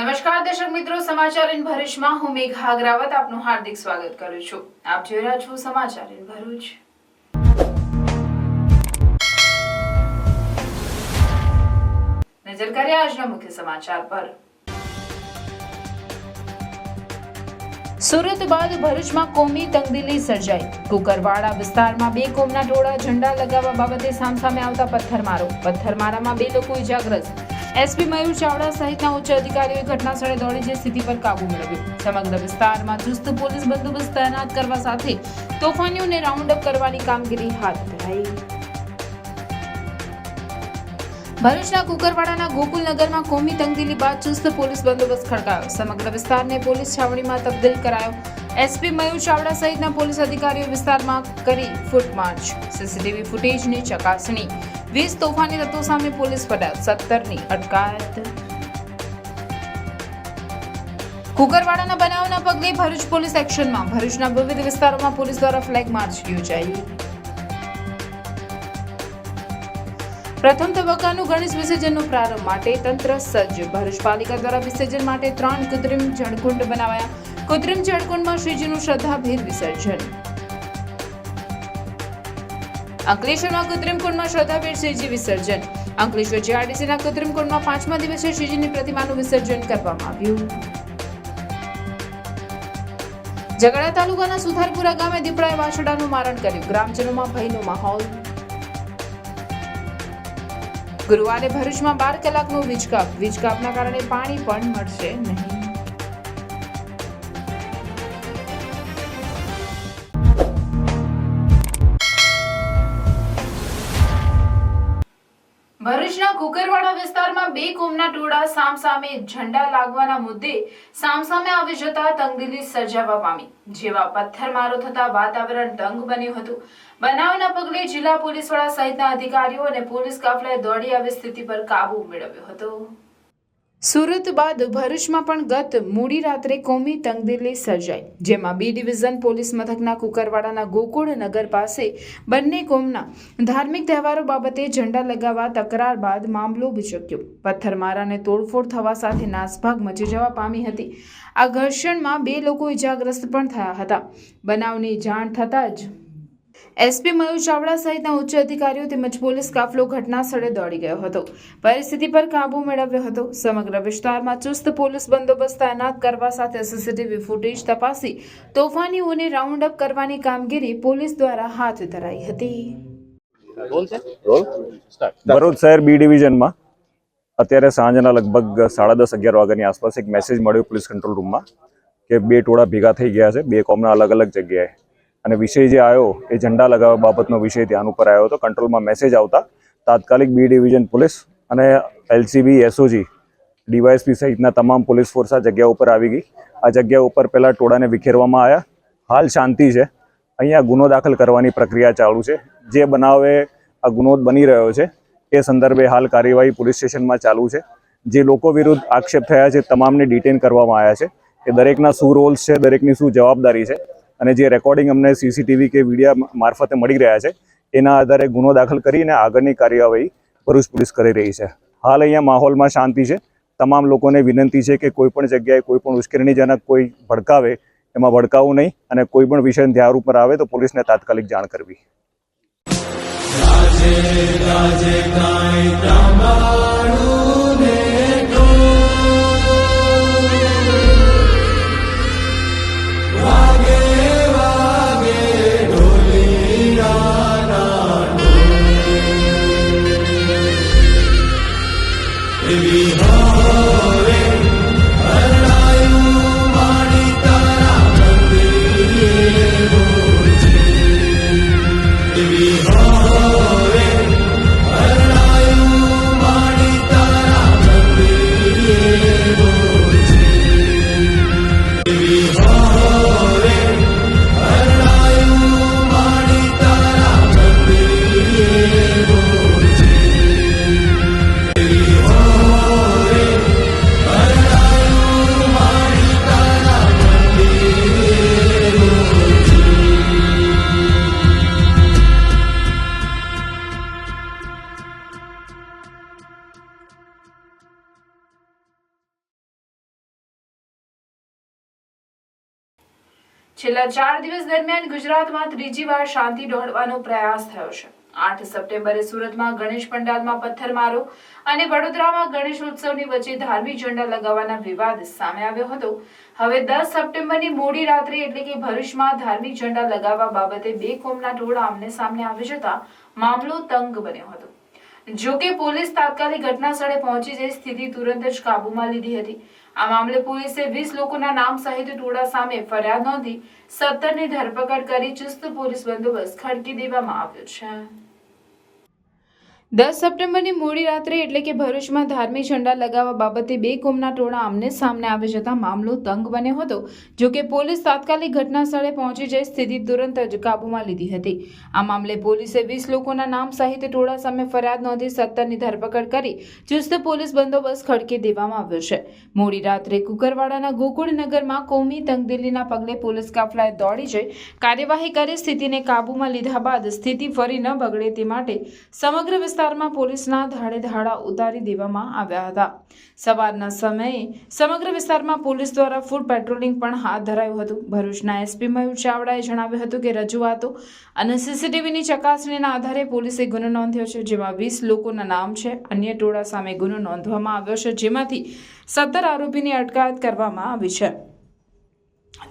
નમસ્કાર દર્શક મિત્રો, સમાચાર ઇન ભરૂચમાં હું મેઘા અગ્રવાલ આપનું હાર્દિક સ્વાગત કરું છું. આપ જોઈ રહ્યા છો સમાચાર ઇન ભરૂચ. નજર કરીએ આજના મુખ્ય સમાચાર પર. સુરત બાદ ભરૂચમાં કોમી તંગદિલી સર્જાઈ. કુકરવાડા વિસ્તારમાં બે કોમના ટોળા ઝંડા લગાવવા બાબતે સામસામે આવતા પથ્થરમારામાં બે લોકો ઇજાગ્રસ્ત. એસપી મયુર ચાવડા સહિતના ઉચ્ચ અધિકારીઓએ ઘટનાસ્થળે દોડી જઈ સ્થિતિ પર કાબુ મેળવ્યો. સમગ્ર વિસ્તારમાં ચુસ્ત પોલીસ બંદોબસ્ત તૈનાત કરવા સાથે તોફાનીઓને રાઉન્ડ અપ કરવાની કામગીરી હાથ ધરાઈ. ભરૂચના કુકરવાડાના ગોકુલનગરમાં કોમી તંગદિલી બાદ ચુસ્ત પોલીસ બંદોબસ્ત ખડકાયો. સમગ્ર વિસ્તારને પોલીસ છાવણીમાં તબદીલ કરાયો. એસપી મયુર ચાવડા સહિતના પોલીસ અધિકારીઓ વિસ્તારમાં કરી ફૂટ માર્ચ, સીસીટીવી ફૂટેજની ચકાસણી. 20 તોફાની તત્વો સામે પોલીસ ફરિયાદ, 17ની અટકાયત. કુકરવાડાના બનાવના પગલે ભરૂચ પોલીસ એક્શનમાં. ભરૂચના વિવિધ વિસ્તારોમાં પોલીસ દ્વારા ફ્લેગ માર્ચ યોજાઈ. પ્રથમ તબક્કાનું ગણેશ વિસર્જનનો પ્રારંભ માટે તંત્ર સજ્જ. ભરૂચ પાલિકા દ્વારા વિસર્જન માટે 3 કૃત્રિમ જળકુંડ બનાવાયા. કૃત્રિમ જળકુંડમાં શ્રીજીનું શ્રદ્ધાભેર વિસર્જન. અંકલેશ્વરમાં કૃત્રિમ કુંડમાં શ્રદ્ધાભેર શ્રીજી વિસર્જન. અંકલેશ્વર જીઆરડીસીના કૃત્રિમ કુંડમાં 5મા દિવસે શ્રીજીની પ્રતિમાનું વિસર્જન કરવામાં આવ્યું. ઝઘડા તાલુકાના સુથારપુરા ગામે દીપડાએ વાછરડાનું મારણ કર્યું. ગ્રામજનોમાં ભયનો માહોલ. ગુરુવારે ભરૂચમાં 12 કલાકનો વીજકાપ. વીજકાપના કારણે પાણી પણ મળશે નહીં. ભરૂચના કુકરવાડા વિસ્તારમાં બે કોમના ટોળા સામસામે ઝંડા લાગવાના મુદ્દે સામસામે આવી જતા તંગદિલી સર્જાવા પામી. જેવા પથ્થરમારો થતા વાતાવરણ તંગ બન્યું હતું. બનાવના પગલે જિલ્લા પોલીસ વડા સહિતના અધિકારીઓ અને પોલીસ કાફલાએ દોડી આવી સ્થિતિ પર કાબુ મેળવ્યો હતો. સુરત બાદ ભરૂચમાં પણ ગત મોડી રાત્રે કોમી તંગદિલી સર્જાઈ, જેમાં બી ડિવિઝન પોલીસ મથકના કુકરવાડાના ગોકુળનગર પાસે બંને કોમના ધાર્મિક તહેવારો બાબતે ઝંડા લગાવવા તકરાર બાદ મામલો ભીચક્યો. પથ્થરમારાને તોડફોડ થવા સાથે નાસભાગ મચી જવા પામી હતી. આ ઘર્ષણમાં બે લોકો ઇજાગ્રસ્ત પણ થયા હતા. બનાવની જાણ થતાં જ એસપી મયુર ચાવડા સહિતના ઉચ્ચ અધિકારીઓ તેમજ પોલીસ કાફલો ઘટના સ્થળે દોડી ગયો હતો. પરિસ્થિતિ પર કાબુ મેળવ્યો હતો. સમગ્ર વિસ્તારમાં ચુસ્ત પોલીસ બંદોબસ્ત તૈનાત કરવા સાથે સીસીટીવી ફૂટેજ તપાસી તોફાનીઓને રાઉન્ડ અપ કરવાની કામગીરી પોલીસ દ્વારા હાથ ધરાઈ હતી. ભરૂચ શહેર બી ડિવિઝનમાં અત્યારે સાંજના લગભગ 10:30-11 વાગ્યાની આસપાસ એક મેસેજ મળ્યો પોલીસ કંટ્રોલ રૂમમાં કે બે ટોળા ભેગા થઈ ગયા છે, બે કોમના અલગ અલગ જગ્યાએ. અને વિષય જે આવ્યો એ ઝંડા લગાવવા બાબતનો વિષય ધ્યાન ઉપર આવ્યો હતો. કંટ્રોલમાં મેસેજ આવતા તાત્કાલિક બી ડિવિઝન પોલીસ અને એલસીબી, એસઓજી, ડીવાયએસપી સહિતના તમામ પોલીસ ફોર્સ આ જગ્યા ઉપર આવી ગઈ. આ જગ્યા ઉપર પહેલાં ટોળાને વિખેરવામાં આવ્યા. હાલ શાંતિ છે. અહીંયા ગુનો દાખલ કરવાની પ્રક્રિયા ચાલુ છે. જે બનાવે આ ગુનો બની રહ્યો છે એ સંદર્ભે હાલ કાર્યવાહી પોલીસ સ્ટેશનમાં ચાલુ છે. જે લોકો વિરુદ્ધ આક્ષેપ થયા છે તમામને ડિટેન કરવામાં આવ્યા છે. એ દરેકના શું રોલ્સ છે, દરેકની શું જવાબદારી છે અને જે રેકોર્ડિંગ અમને સીસીટીવી કે વિડીયો મારફતે મળી રહ્યા છે એના આધારે ગુનો દાખલ કરીને આગળની કાર્યવાહી ભરૂચ પોલીસ કરી રહી છે. હાલ અહીંયા માહોલમાં શાંતિ છે. તમામ લોકોને વિનંતી છે કે કોઈ પણ જગ્યાએ કોઈ પણ ઉશ્કેરણીજનક કોઈ ભડકાવે એમાં ભડકાવું નહીં અને કોઈ પણ વિષય ધ્યાન ઉપર આવે તો પોલીસને તાત્કાલિક જાણ કરવી. માડી છેલ્લા 4 દિવસ દરમિયાન ગુજરાતમાં ત્રીજી વાર શાંતિ દોહડવાનો પ્રયાસ થયો છે. 8 સપ્ટેમ્બરે સુરતમાં ગણેશ પંડાલમાં પથ્થરમારો અને વડોદરામાં ગણેશ ઉત્સવની વચ્ચે ધાર્મિક ઝંડા લગાવવાના વિવાદ સામે આવ્યો હતો. હવે 10 સપ્ટેમ્બરની મોડી રાત્રે એટલે કે ભરૂચમાં ધાર્મિક ઝંડા લગાવવા બાબતે બે કોમના ટોળા આમને સામને આવી જતા મામલો તંગ બન્યો હતો. જો કે પોલીસ તાત્કાલિક ઘટના સ્થળે પહોંચી જઈ સ્થિતિ તુરંત જ કાબૂમાં લીધી હતી. આ મામલે પોલીસે 20 લોકોના નામ સહિત ટોળા સામે ફરિયાદ નોંધી 17ની ધરપકડ કરી ચુસ્ત પોલીસ બંદોબસ્ત ખડકી દેવામાં આવ્યો છે. 10 સપ્ટેમ્બરની મોડી રાત્રે એટલે કે ભરૂચમાં ધાર્મિક ઝંડા લગાવવા બાબતે બે કોમના ટોળા આમને સામને આવી જતા મામલો તંગ બન્યો હતો. જો કે પોલીસ તાત્કાલિક ઘટના સ્થળે પહોંચી જઈ સ્થિતિ તુરંત જ કાબૂમાં લીધી હતી. આ મામલે પોલીસે 20 લોકોના નામ સહિત ટોળા સામે ફરિયાદ નોંધી 17ની ધરપકડ કરી ચુસ્ત પોલીસ બંદોબસ્ત ખડકી દેવામાં આવ્યો છે. મોડી રાત્રે કુકરવાડાના ગોકુળનગરમાં કોમી તંગદિલીના પગલે પોલીસ કાફલાએ દોડી જઈ કાર્યવાહી કરી સ્થિતિને કાબૂમાં લીધા બાદ સ્થિતિ ફરી ન બગડે તે માટે સમગ્ર વિસ્તારમાં પોલીસના ધાડે ઉતારી દેવામાં આવ્યા હતા. સવારના સમયે સમગ્ર વિસ્તારમાં પોલીસ દ્વારા ફૂડ પેટ્રોલિંગ પણ હાથ ધરાયું હતું. ભરૂચના એસપી મયુર ચાવડાએ જણાવ્યું હતું કે રજૂઆતો અને સીસીટીવીની ચકાસણીના આધારે પોલીસે ગુનો નોંધ્યો છે, જેમાં 20 લોકોના નામ છે. અન્ય ટોળા સામે ગુનો નોંધવામાં આવ્યો છે, જેમાંથી 17 આરોપીની અટકાયત કરવામાં આવી છે.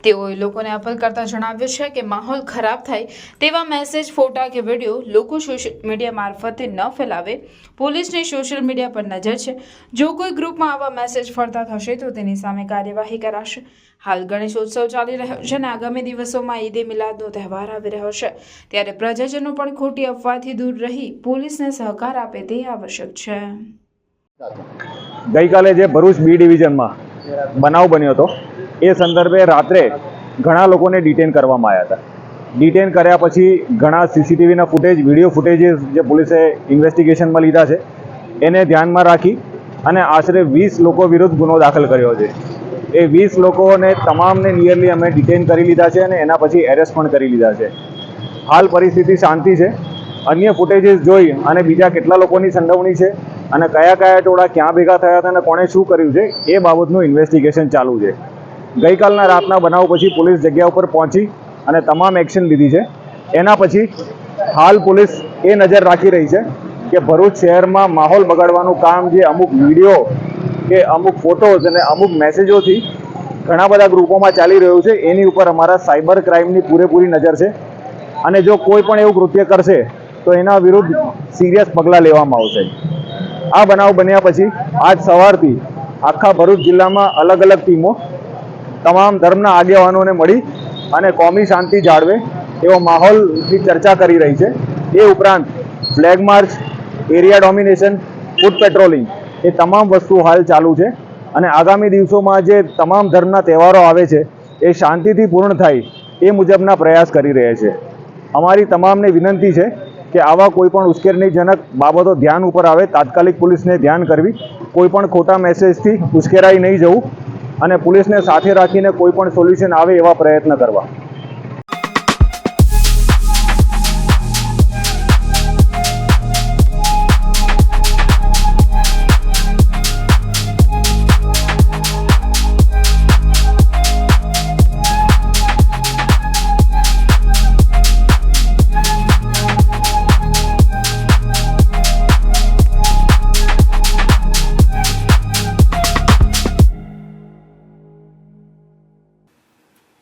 તેઓએ લોકોને અપીલ કરતા જણાવ્યું છે કે માહોલ ખરાબ થાય તેવા મેસેજ, ફોટા કે વિડીયો લોકો સોશિયલ મીડિયા મારફતે ન ફેલાવે. પોલીસની સોશિયલ મીડિયા પર નજર છે. જો કોઈ ગ્રુપમાં આવા મેસેજ ફરતા થશે તો તેની સામે કાર્યવાહી કરાશે. હાલ ગણેશ ઉત્સવ ચાલી રહ્યો છે અને આગામી દિવસોમાં ઈદે મિલાદનો તહેવાર આવી રહ્યો છે, ત્યારે પ્રજાજનો પણ ખોટી અફવાથી દૂર રહી પોલીસને સહકાર આપે તે આવશ્યક છે. ગઈકાલે જે ભરૂચ બી ડિવિઝનમાં બનાવ બન્યો હતો એ સંદર્ભે રાત્રે ઘણા લોકોને ડિટેન કરવામાં આવ્યા હતા. ડિટેન કર્યા પછી ઘણા સીસીટીવીના ફૂટેજ, વિડીયો ફૂટેજીસ જે પોલીસે ઇન્વેસ્ટિગેશનમાં લીધા છે એને ધ્યાનમાં રાખી અને આશરે 20 લોકો વિરુદ્ધ ગુનો દાખલ કર્યો છે. એ 20 લોકોને તમામને નિયરલી અમે ડિટેન કરી લીધા છે અને એના પછી એરેસ્ટ પણ કરી લીધા છે. હાલ પરિસ્થિતિ શાંતિ છે. અન્ય ફૂટેજીસ જોઈ અને બીજા કેટલા લોકોની સંડોવણી છે અને કયા કયા ટોળા ક્યાં ભેગા થયા હતા અને કોણે શું કર્યું છે એ બાબતનું ઇન્વેસ્ટિગેશન ચાલુ છે. ગઈકાલના રાતના બનાવ પછી પોલીસ જગ્યા ઉપર પહોંચી અને તમામ એક્શન લીધી છે. એના પછી હાલ પોલીસ એ નજર રાખી રહી છે કે ભરૂચ શહેરમાં માહોલ બગાડવાનું કામ જે અમુક વિડીયો કે અમુક ફોટોઝ અને અમુક મેસેજોથી ઘણા બધા ગ્રુપોમાં ચાલી રહ્યું છે, એની ઉપર અમારા સાયબર ક્રાઇમની પૂરેપૂરી નજર છે અને જો કોઈ પણ એવું કૃત્ય કરશે તો એના વિરુદ્ધ સિરિયસ પગલાં લેવામાં આવશે. આ બનાવ બન્યા પછી આજ સવારથી આખા ભરૂચ જિલ્લામાં અલગ અલગ ટીમો તમામ ધર્મના આગેવાનોને મળી અને કોમી શાંતિ જાળવે એવો માહોલની ચર્ચા કરી રહી છે. એ ઉપરાંત flag march, area domination, foot patrolling એ તમામ વસ્તુ હાલ ચાલુ છે અને આગામી દિવસોમાં જે તમામ ધર્મના તહેવારો આવે છે એ શાંતિથી પૂર્ણ થાય એ મુજબના પ્રયાસ કરી રહ્યા છે. અમારી તમામને વિનંતી છે કે આવા કોઈ પણ ઉશ્કેરણીજનક બાબતો ધ્યાન ઉપર આવે તાત્કાલિક પોલીસને ધ્યાન કરવી. કોઈ પણ ખોટા મેસેજથી ઉશ્કેરાઈ નહીં જવું અને પોલીસને સાથે રાખીને કોઈ પણ સોલ્યુશન આવે એવા પ્રયત્ન કરવા.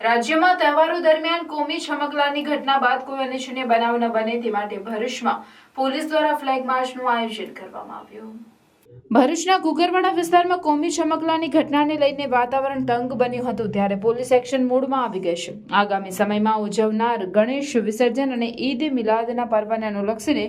રાજ્યમાં તહેવારો દરમિયાન કોમી છમકલાની ઘટના બાદ કોઈ અનિચ્છનીય બનાવ ન બને તે માટે ભરૂચમાં પોલીસ દ્વારા ફ્લેગ માર્ચનું આયોજન કરવામાં આવ્યું. ભરૂચના કુકરવાડા વિસ્તારમાં કોમી છમકલાની ઘટનાને લઈને વાતાવરણ તંગ બન્યું હતું, ત્યારે પોલીસ એક્શન મોડમાં આવી ગઈ છે. આગામી સમયમાં ઉજવનાર ગણેશ વિસર્જન અને ઈદ મિલાદના પર્વને અનુલક્ષીને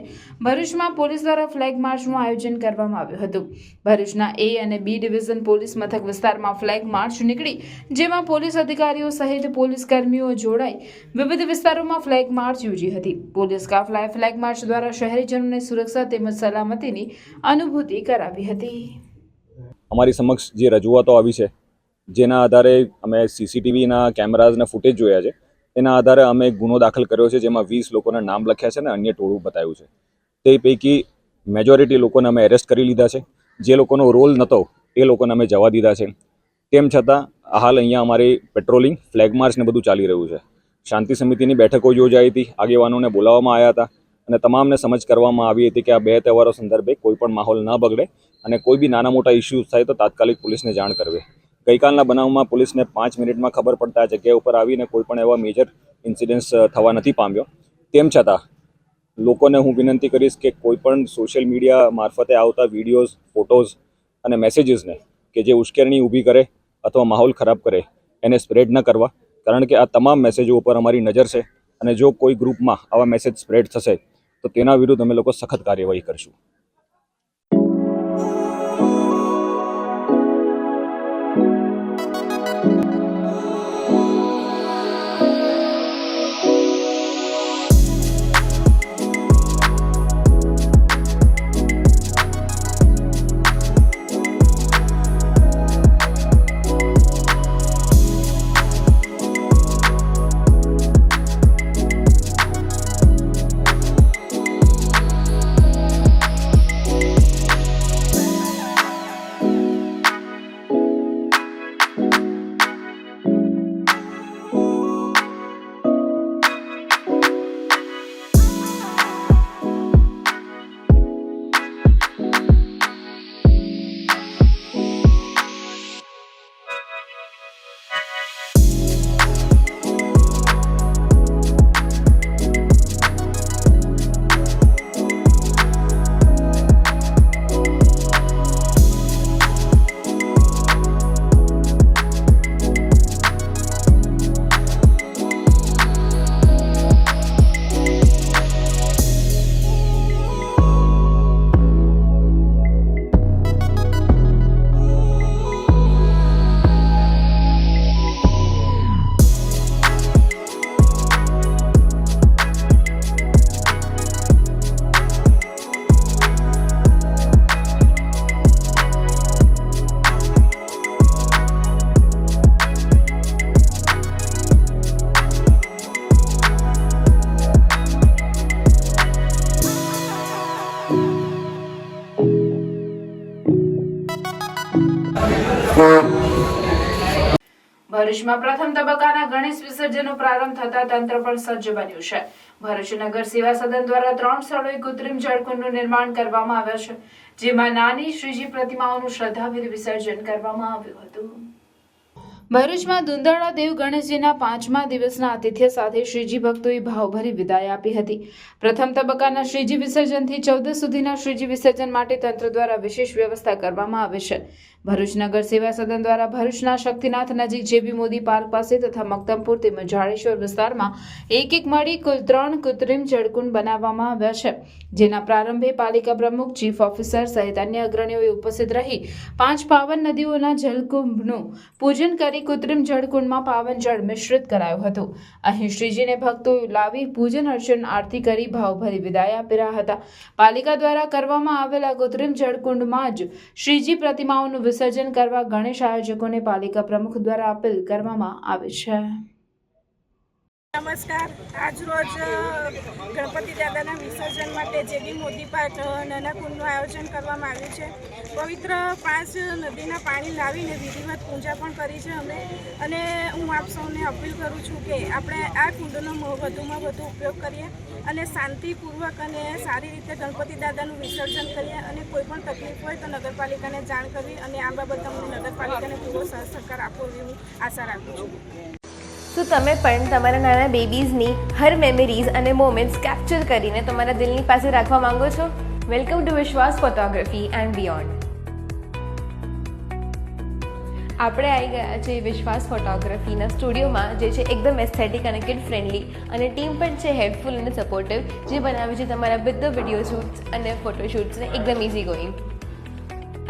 ભરૂચમાં પોલીસ દ્વારા ફ્લેગ માર્ચનું આયોજન કરવામાં આવ્યું હતું. ભરૂચના એ અને બી ડિવિઝન પોલીસ મથક વિસ્તારમાં ફ્લેગ માર્ચ નીકળી, જેમાં પોલીસ અધિકારીઓ સહિત પોલીસ કર્મીઓ જોડાઈ વિવિધ વિસ્તારોમાં ફ્લેગ માર્ચ યોજી હતી. પોલીસ કાફલાએ ફ્લેગ માર્ચ દ્વારા શહેરીજનોને સુરક્ષા તેમજ સલામતીની અનુભૂતિ કરાવી હતી. અમારી સમક્ષ જે રજૂઆતો આવી છે જેના આધારે અમે સીસીટીવીના કેમેરાઝના ફૂટેજ જોયા છે, એના આધારે અમે એક ગુનો દાખલ કર્યો છે જેમાં 20 લોકોના નામ લખ્યા છે અને અન્ય ટોળું બતાવ્યું છે. તે પૈકી મેજોરિટી લોકોને અમે એરેસ્ટ કરી લીધા છે. જે લોકોનો રોલ નહોતો એ લોકોને અમે જવા દીધા છે. તેમ છતાં હાલ અહીંયા અમારી પેટ્રોલિંગ, ફ્લેગ માર્ચ ને બધું ચાલી રહ્યું છે. શાંતિ સમિતિની બેઠકો યોજાઈ હતી, આગેવાનોને બોલાવવામાં આવ્યા હતા અને તમામને સમજ કરવામાં આવી હતી કે આ 2 તહેવારો સંદર્ભે કોઈ પણ માહોલ ન બગડે અને કોઈ બી નાના મોટા ઇસ્યુઝ થાય તો તાત્કાલિક પોલીસને જાણ કરવી. ગઈકાલના બનાવમાં પોલીસને 5 મિનિટમાં ખબર પડતા આ જગ્યા ઉપર આવીને કોઈ પણ એવા મેજર ઇન્સિડન્ટ્સ થવા નથી પામ્યો. તેમ છતાં લોકોને હું વિનંતી કરીશ કે કોઈ પણ સોશિયલ મીડિયા મારફતે આવતા વિડીયોઝ, ફોટોઝ અને મેસેજીસને કે જે ઉશ્કેરણી ઊભી કરે અથવા માહોલ ખરાબ કરે એને સ્પ્રેડ ન કરવા, કારણ કે આ તમામ મેસેજો ઉપર અમારી નજર છે અને જો કોઈ ગ્રુપમાં આવા મેસેજ સ્પ્રેડ થશે તો તેના વિરુદ્ધ અમે લોકો સખત કાર્યવાહી કરશું. ભરૂચમાં પ્રથમ તબક્કાના ગણેશ વિસર્જનનો પ્રારંભ થતા તંત્ર પણ સજ્જ બન્યું છે. ભરૂચ નગર સેવા સદન દ્વારા 3 સ્થળોએ કૃત્રિમ જળકુંડનું નિર્માણ કરવામાં આવ્યું છે, જેમાં નાની શ્રીજી પ્રતિમાઓનું શ્રદ્ધાભેર વિસર્જન કરવામાં આવ્યું હતું. ભરૂચમાં દુંદાળા દેવ ગણેશજીના 5મા દિવસના આતિથ્ય સાથે શ્રીજી ભક્તોએ ભાવભરી વિદાય આપી હતી. પ્રથમ તબક્કાના શ્રીજી વિસર્જનથી 14 સુધીના શ્રીજી વિસર્જન માટે તંત્ર દ્વારા વિશેષ વ્યવસ્થા કરવામાં આવી છે. ભરૂચ નગર સેવા સદન દ્વારા ભરૂચના શક્તિનાથ નજીક જેબી મોદી પાર્ક પાસે તથા મક્તમપુર તેમજ જાડેશ્વર વિસ્તારમાં એક મળી કુલ 3 કૃત્રિમ જળકુંડ બનાવવામાં આવ્યા છે, જેના પ્રારંભે પાલિકા પ્રમુખ, ચીફ ઓફિસર સહિત અન્ય અગ્રણીઓએ ઉપસ્થિત રહી 5 પાવન નદીઓના જળકુંભનું પૂજન કરી કૃત્રિમ જળકુંડમાં પાવન જળ મિશ્રિત કરાયું હતું. અહીં શ્રીજીને ભક્તો લાવી પૂજન અર્ચન આરતી કરી ભાવભરી વિદાય આપી રહ્યા હતા. પાલિકા દ્વારા કરવામાં આવેલા કૃત્રિમ જળકુંડમાં જ શ્રીજી પ્રતિમાઓનું વિસર્જન કરવા ગણેશ આયોજકોને પાલિકા પ્રમુખ દ્વારા અપીલ કરવામાં આવી છે. નમસ્કાર. આજરોજ ગણપતિ દાદાના વિસર્જન માટે જેબી મોદી પાર્ક નાના કુંડનું આયોજન કરવામાં આવ્યું છે. પવિત્ર 5 નદીના પાણી લાવીને વિધિવત પૂજા પણ કરી છે અમે. અને હું આપ સૌને અપીલ કરું છું કે આપણે આ કુંડનો વધુમાં વધુ ઉપયોગ કરીએ અને શાંતિપૂર્વક અને સારી રીતે ગણપતિ દાદાનું વિસર્જન કરીએ અને કોઈ પણ તકલીફ હોય તો નગરપાલિકાને જાણ કરવી અને આ બાબત અમને નગરપાલિકાને પૂરો સહકાર આપવો એવી હું આશા રાખું છું. તો તમે પણ તમારા નાના બેબીઝની હર મેમરીઝ અને મોમેન્ટ્સ કેપ્ચર કરીને તમારા દિલની પાસે રાખવા માંગો છો? વેલકમ ટુ વિશ્વાસ ફોટોગ્રાફી એન્ડ બિયોન્ડ. આપણે આવી ગયા છે વિશ્વાસ ફોટોગ્રાફીના સ્ટુડિયોમાં, જે છે એકદમ એસ્થેટિક અને કિડ ફ્રેન્ડલી, અને ટીમ પણ છે હેલ્પફુલ અને સપોર્ટિવ, જે બનાવે છે તમારા બધા વિડીયો શૂટ્સ અને ફોટોશૂટ્સને એકદમ ઇઝી ગોઈંગ.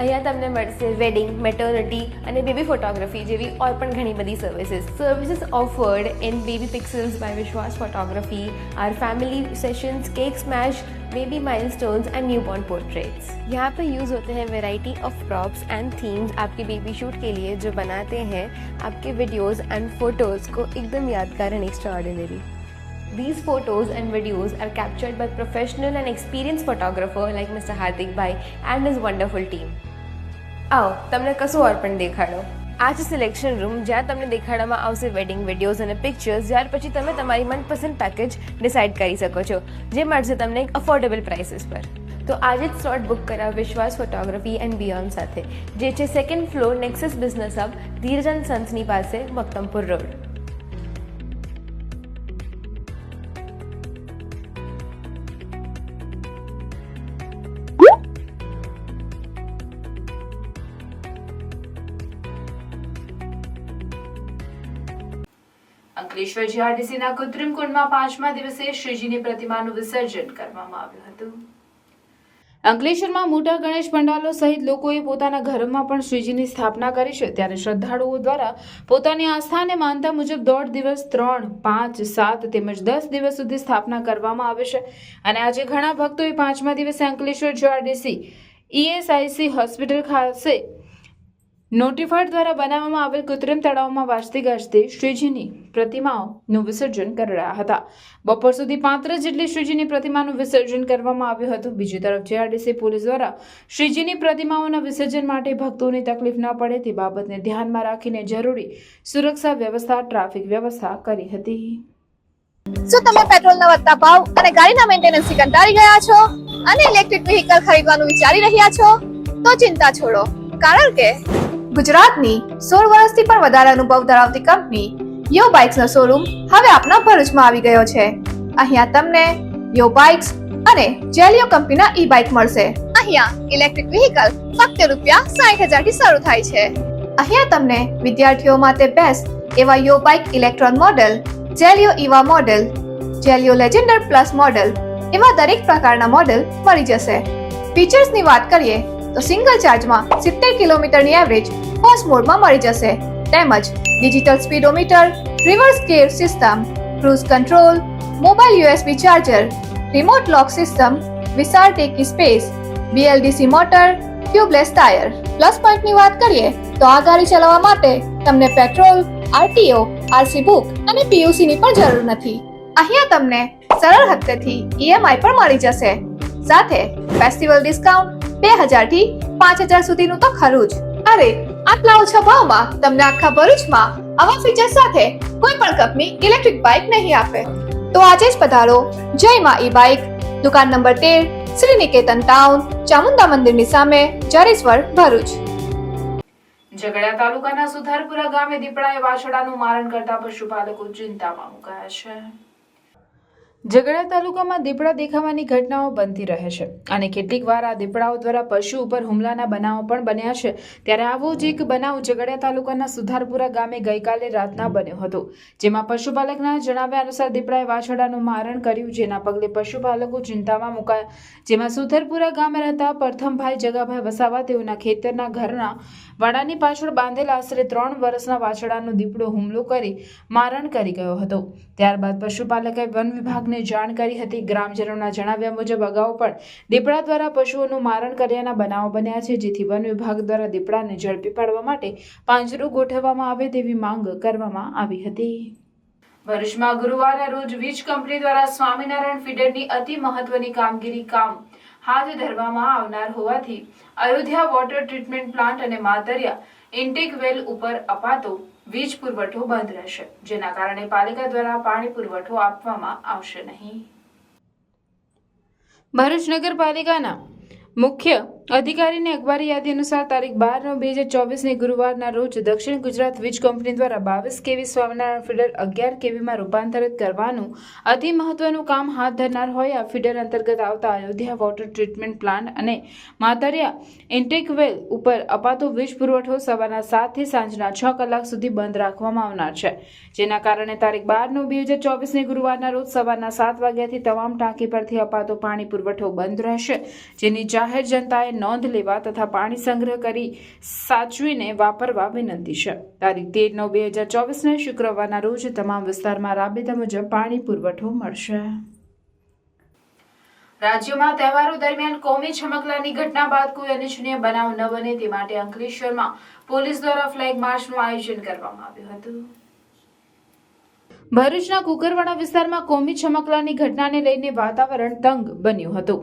અહીંયા તમને મળશે વેડિંગ, મેટર્નિટી અને બેબી ફોટોગ્રાફી જેવી ઓર પણ ઘણી બધી services offered in baby pixels by Vishwas photography, our family sessions, cake smash, baby milestones and newborn portraits. यहाँ पे यूज़ होते हैं variety of props and themes आपके बेबी शूट के लिए, जो बनाते हैं आपके वीडियोज़ एंड फोटोज़ को एकदम यादगार and extraordinary. These photos and videos are captured by professional and experienced photographer like Mr. Hardik Bhai and his wonderful team. आओ તમને કશું ઓર પણ દેખાડો. આ છે સિલેક્શન રૂમ, જ્યાં તમને દેખાડવામાં આવશે વેડિંગ વિડીયોઝ અને પિક્ચર્સ. ત્યાર પછી તમે તમારી મનપસંદ પેકેજ ડિસાઇડ કરી શકો છો, જે મળશે તમને એક અફોર્ડેબલ પ્રાઇસીસ પર. તો આજે જ સ્લોટ બુક કરાવ વિશ્વાસ ફોટોગ્રાફી એન્ડ બિયોન્ડ સાથે, જે છે 2nd floor nexus business hub, Dhirajan સન્સની પાસે, મક્તમપુર રોડ. અંકલેશ્વર જીઆરડીસીના કૃત્રિમ કુંડમાં 5મા દિવસે શ્રીજીની પ્રતિમાનું વિસર્જન કરવામાં આવ્યું હતું. અંકલેશ્વરમાં મોટા ગણેશ પંડાલો સહિત લોકોએ પોતાના ઘરોમાં પણ શ્રીજીની સ્થાપના કરી છે. ત્યારે શ્રદ્ધાળુઓ દ્વારા પોતાની આસ્થા અને માનતા મુજબ 1.5 દિવસ, 3, 5, 7 તેમજ 10 દિવસ સુધી સ્થાપના કરવામાં આવે છે. અને આજે ઘણા ભક્તોએ 5મા દિવસે અંકલેશ્વર જીઆરડીસી ESIC હોસ્પિટલ ખાતે નોટિફાઈડ દ્વારા બનાવવામાં આવેલ કૃત્રિમ તળાવમાં વાજતે ગાજતે શ્રીજીની પ્રતિમાઓનું વિસર્જન કરી રહ્યા હતા. બપોર સુધી 35 જેટલી શ્રીજીની પ્રતિમાનું વિસર્જન કરવામાં આવ્યું હતું. બીજી તરફ જીઆરડીસી પોલીસ દ્વારા શ્રીજીની પ્રતિમાઓના વિસર્જન માટે ભક્તોને તકલીફ ન પડે તે બાબતને ધ્યાનમાં રાખીને જરૂરી સુરક્ષા વ્યવસ્થા, ટ્રાફિક વ્યવસ્થા કરી હતી. શું તમે પેટ્રોલના વધતા ભાવ અને ગાડીના મેન્ટેનન્સથી કંટાળી ગયા છો અને ઇલેક્ટ્રિક વ્હીકલ ખરીદવાનું વિચારી રહ્યા છો? તો ચિંતા છોડો, કારણ કે ગુજરાતની 16 વર્ષથી પણ વધારે અનુભવ ધરાવતી કંપની યો બાઇક્સનો શોરૂમ હવે આપના ભરૂચમાં આવી ગયો છે. અહીંયા તમને યો બાઇક્સ અને જેલિયો કંપનીના ઈ બાઇક મળશે. અહીંયા ઇલેક્ટ્રિક વ્હીકલ ફક્ત ₹60,000 થી શરૂ થાય છે. અહીંયા તમને વિદ્યાર્થીઓ માટે બેસ્ટ એવા yo bike electron model, Zelio Eeva model, Zelio legender plus model એવા દરેક પ્રકારના મોડેલ મળી જશે. ફીચર્સની વાત કરીએ તો સિંગલ ચાર્જમાં 70 કિલોમીટરની એવરેજ ફર્સ્ટ મોડમાં મળી જશે. તેમજ digital speedometer, reverse gear system, cruise control, mobile USB charger, remote lock system, વિશાળ ટેકી space, BLDC motor, tubeless tyre. Plus પોઈન્ટની વાત કરીએ તો આ ગાડી ચલાવવા માટે તમને પેટ્રોલ, RTO, RC બુક અને PUC ની પણ જરૂર નથી. અહીંયા તમને સરળ હપ્તેથી EMI પણ મળી જશે. સાથે ફેસ્ટિવલ ડિસ્કાઉન્ટ 2000 થી 5000 સુધીનું તો ખરું જ. અરે આટલા ઓછા ભાવમાં તમને આખા ભરૂચમાં આવા ફીચર સાથે કોઈ પણ કંપની ઇલેક્ટ્રિક બાઇક નહીં આપે. તો આજે જ પધારો જય માં ઈ બાઇક, દુકાન નંબર 13, શ્રી નિકેતન ટાઉન, ચામુંડા મંદિરની સામે, જરેશ્વર, ભરૂચ. ઝઘડિયા તાલુકાના સુથારપુરા ગામે દીપડાએ વાછરડાનું મારણ કરતા પશુપાલકો ચિંતામાં મુકાયા છે. ઝઘડિયા તાલુકામાં દીપડા દેખાવાની ઘટનાઓ બનતી રહે છે અને કેટલીક વાર આ દીપડાઓ દ્વારા પશુ ઉપર હુમલાના બનાવો પણ બન્યા છે. ત્યારે આવો જ એક બનાવ ઝઘડિયા તાલુકાના સુથારપુરા ગામે ગઈકાલે રાતના બન્યો હતો, જેમાં પશુપાલકના જણાવ્યા અનુસાર દીપડાએ વાછરડાનું મારણ કર્યું, જેના પગલે પશુપાલકો ચિંતામાં મુકાયા. જેમાં સુથારપુરા ગામે રહેતા પ્રથમભાઈ જગાભાઈ વસાવા તેઓના ખેતરના ઘરના વાડાની પાછળ બાંધેલા આશરે 3 વર્ષના વાછરડાનો દીપડો હુમલો કરી મારણ કરી ગયો હતો. ત્યારબાદ પશુપાલકે વન વિભાગ જાણ કરી હતી. ગ્રામજનોના જણાવ્યા મુજબ અગાઉ પણ દીપડા દ્વારા પશુઓનું મારણ કર્યાના બનાવો બન્યા છે, જેથી વન વિભાગ દ્વારા દીપડાને ઝડપી પાડવા માટે પાંજરું ગોઠવવામાં આવે તેવી માંગ કરવામાં આવી હતી. ભરૂચમાં ગુરુવારના રોજ વીજ કંપની દ્વારા સ્વામિનારાયણ ફીડરની અતિ મહત્વની કામગીરી હાથ ધરવામાં આવનાર હોવાથી અયોધ્યા વોટર ટ્રીટમેન્ટ પ્લાન્ટ અને માતરિયા ઇન્ટેક વેલ ઉપર અપાતો વીજ પુરવઠો બંધ રહેશે, જેના કારણે પાલિકા દ્વારા પાણી પુરવઠો આપવામાં આવશે નહીં. ભરૂચ નગરપાલિકાના મુખ્ય અધિકારીની અખબારી યાદી અનુસાર તારીખ 12/9/2024 ગુરુવારના રોજ દક્ષિણ ગુજરાત વીજ કંપની દ્વારા 22 kV સ્વામિનારાયણ ફીડર 11 kVમાં રૂપાંતરિત કરવાનું અતિ મહત્વનું કામ હાથ ધરનાર હોય આ ફીડર અંતર્ગત આવતા અયોધ્યા વોટર ટ્રીટમેન્ટ પ્લાન્ટ અને માતરિયા ઇન્ટેક વેલ ઉપર અપાતો વીજ પુરવઠો સવારના 7 થી સાંજના 6 કલાક સુધી બંધ રાખવામાં આવનાર છે, જેના કારણે તારીખ 12/9/2024 ગુરુવારના રોજ સવારના 7 વાગ્યાથી તમામ ટાંકી પરથી અપાતો પાણી પુરવઠો બંધ રહેશે, જેની જાહેર જનતાએ નોંધ લેવા તથા પાણી સંગ્રહ કરી સાચવીને વાપરવા વિનંતી છે. તારીખ 13/9/2024 શુક્રવારના રોજ તમામ વિસ્તારમાં રાબેતા મુજબ પાણી પુરવઠો મળશે. રાજ્યમાં તહેવારો દરમિયાન કોમી છમકલાની ઘટના બાદ કોઈ અનિચ્છનીય બનાવ ન બને તે માટે અંકલેશ્વરમાં પોલીસ દ્વારા ફ્લેગ માર્ચનું આયોજન કરવામાં આવ્યું હતું. ભરૂચના કુકરવાડા વિસ્તારમાં કોમી છમકલાની ઘટનાને લઈને વાતાવરણ તંગ બન્યું હતું,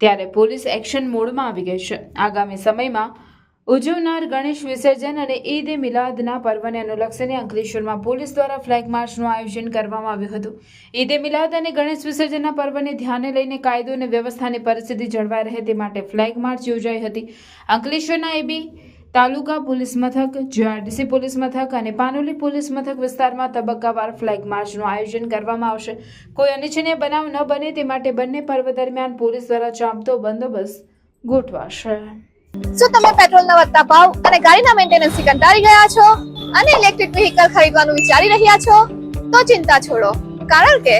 ત્યારે પોલીસ એક્શન મોડમાં આવી ગઈ છે. આગામી સમયમાં ઉજવનાર ગણેશ વિસર્જન અને ઈદ એ મિલાદના પર્વને અનુલક્ષીને અંકલેશ્વરમાં પોલીસ દ્વારા ફ્લેગ માર્ચનું આયોજન કરવામાં આવ્યું હતું. ઈદ એ મિલાદ અને ગણેશ વિસર્જનના પર્વને ધ્યાને લઈને કાયદો અને વ્યવસ્થાની પરિસ્થિતિ જળવાઈ રહે તે માટે ફ્લેગ માર્ચ યોજાઈ હતી. અંકલેશ્વરના એબી તાલુકા પોલીસ મથક, જીઆરડીસી પોલીસ મથક અને પાનોલી પોલીસ મથક વિસ્તારમાં તબક્કાવાર ફ્લેગ માર્ચનું આયોજન કરવામાં આવશે. કોઈ અનિચ્છનીય બનાવ ન બને તે માટે બંને પર્વ દરમિયાન પોલીસ દ્વારા ચાંપતો બંદોબસ્ત ગોઠવાશે. શું તમે પેટ્રોલના વધતા ભાવ અને ગાડીના મેન્ટેનન્સથી કંટાળી ગયા છો અને ઇલેક્ટ્રિક વ્હીકલ ખરીદવાનું વિચારી રહ્યા છો? તો ચિંતા છોડો, કારણ કે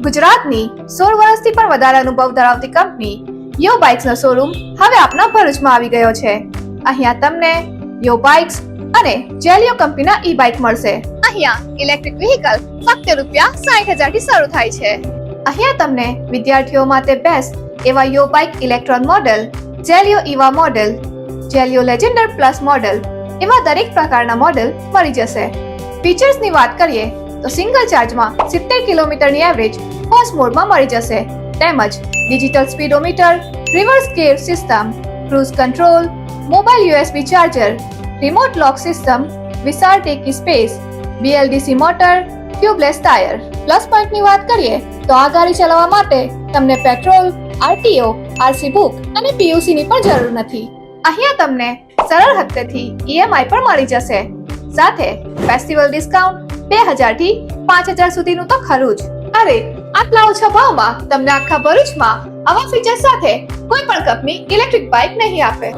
ગુજરાતની 16 વર્ષથી પણ વધારે અનુભવ ધરાવતી કંપની યો બાઇક્સનો શોરૂમ હવે આપના ભરૂચમાં આવી ગયો છે. અહીંયા તમને યો બાઇક્સ અને જેલિયો કંપનીના ઈ બાઇક મળશે. અહીંયા ઇલેક્ટ્રિક વ્હીકલ ફક્ત ₹60,000 થી શરૂ થાય છે. અહીંયા તમને વિદ્યાર્થીઓ માટે બેસ્ટ એવા yo bike electron model, Zelio Eeva model, Zelio legender plus model એવા દરેક પ્રકારના મોડેલ મળી જશે. ફીચર્સની વાત કરીએ તો સિંગલ ચાર્જમાં 70 કિલોમીટરની એવરેજ ફર્સ્ટ મોડમાં મળી જશે. તેમજ digital speedometer, reverse gear system, cruise control, mobile USB charger, remote lock system, વિશાળ ટેકી space, BLDC motor, tubeless tyre. Plus પોઈન્ટની વાત કરીએ તો આ ગાડી ચલાવવા માટે તમને પેટ્રોલ, RTO, RC બુક અને PUC ની પણ જરૂર નથી. અહીંયા તમને સરળ હપ્તેથી EMI પણ મળી જશે. સાથે ફેસ્ટિવલ ડિસ્કાઉન્ટ 2000 થી 5000 સુધીનું તો ખરું જ. અરે આટલા ઓછા ભાવમાં તમને આખા ભરૂચમાં આવા ફીચર સાથે કોઈ પણ કંપની ઇલેક્ટ્રિક બાઇક નહીં આપે.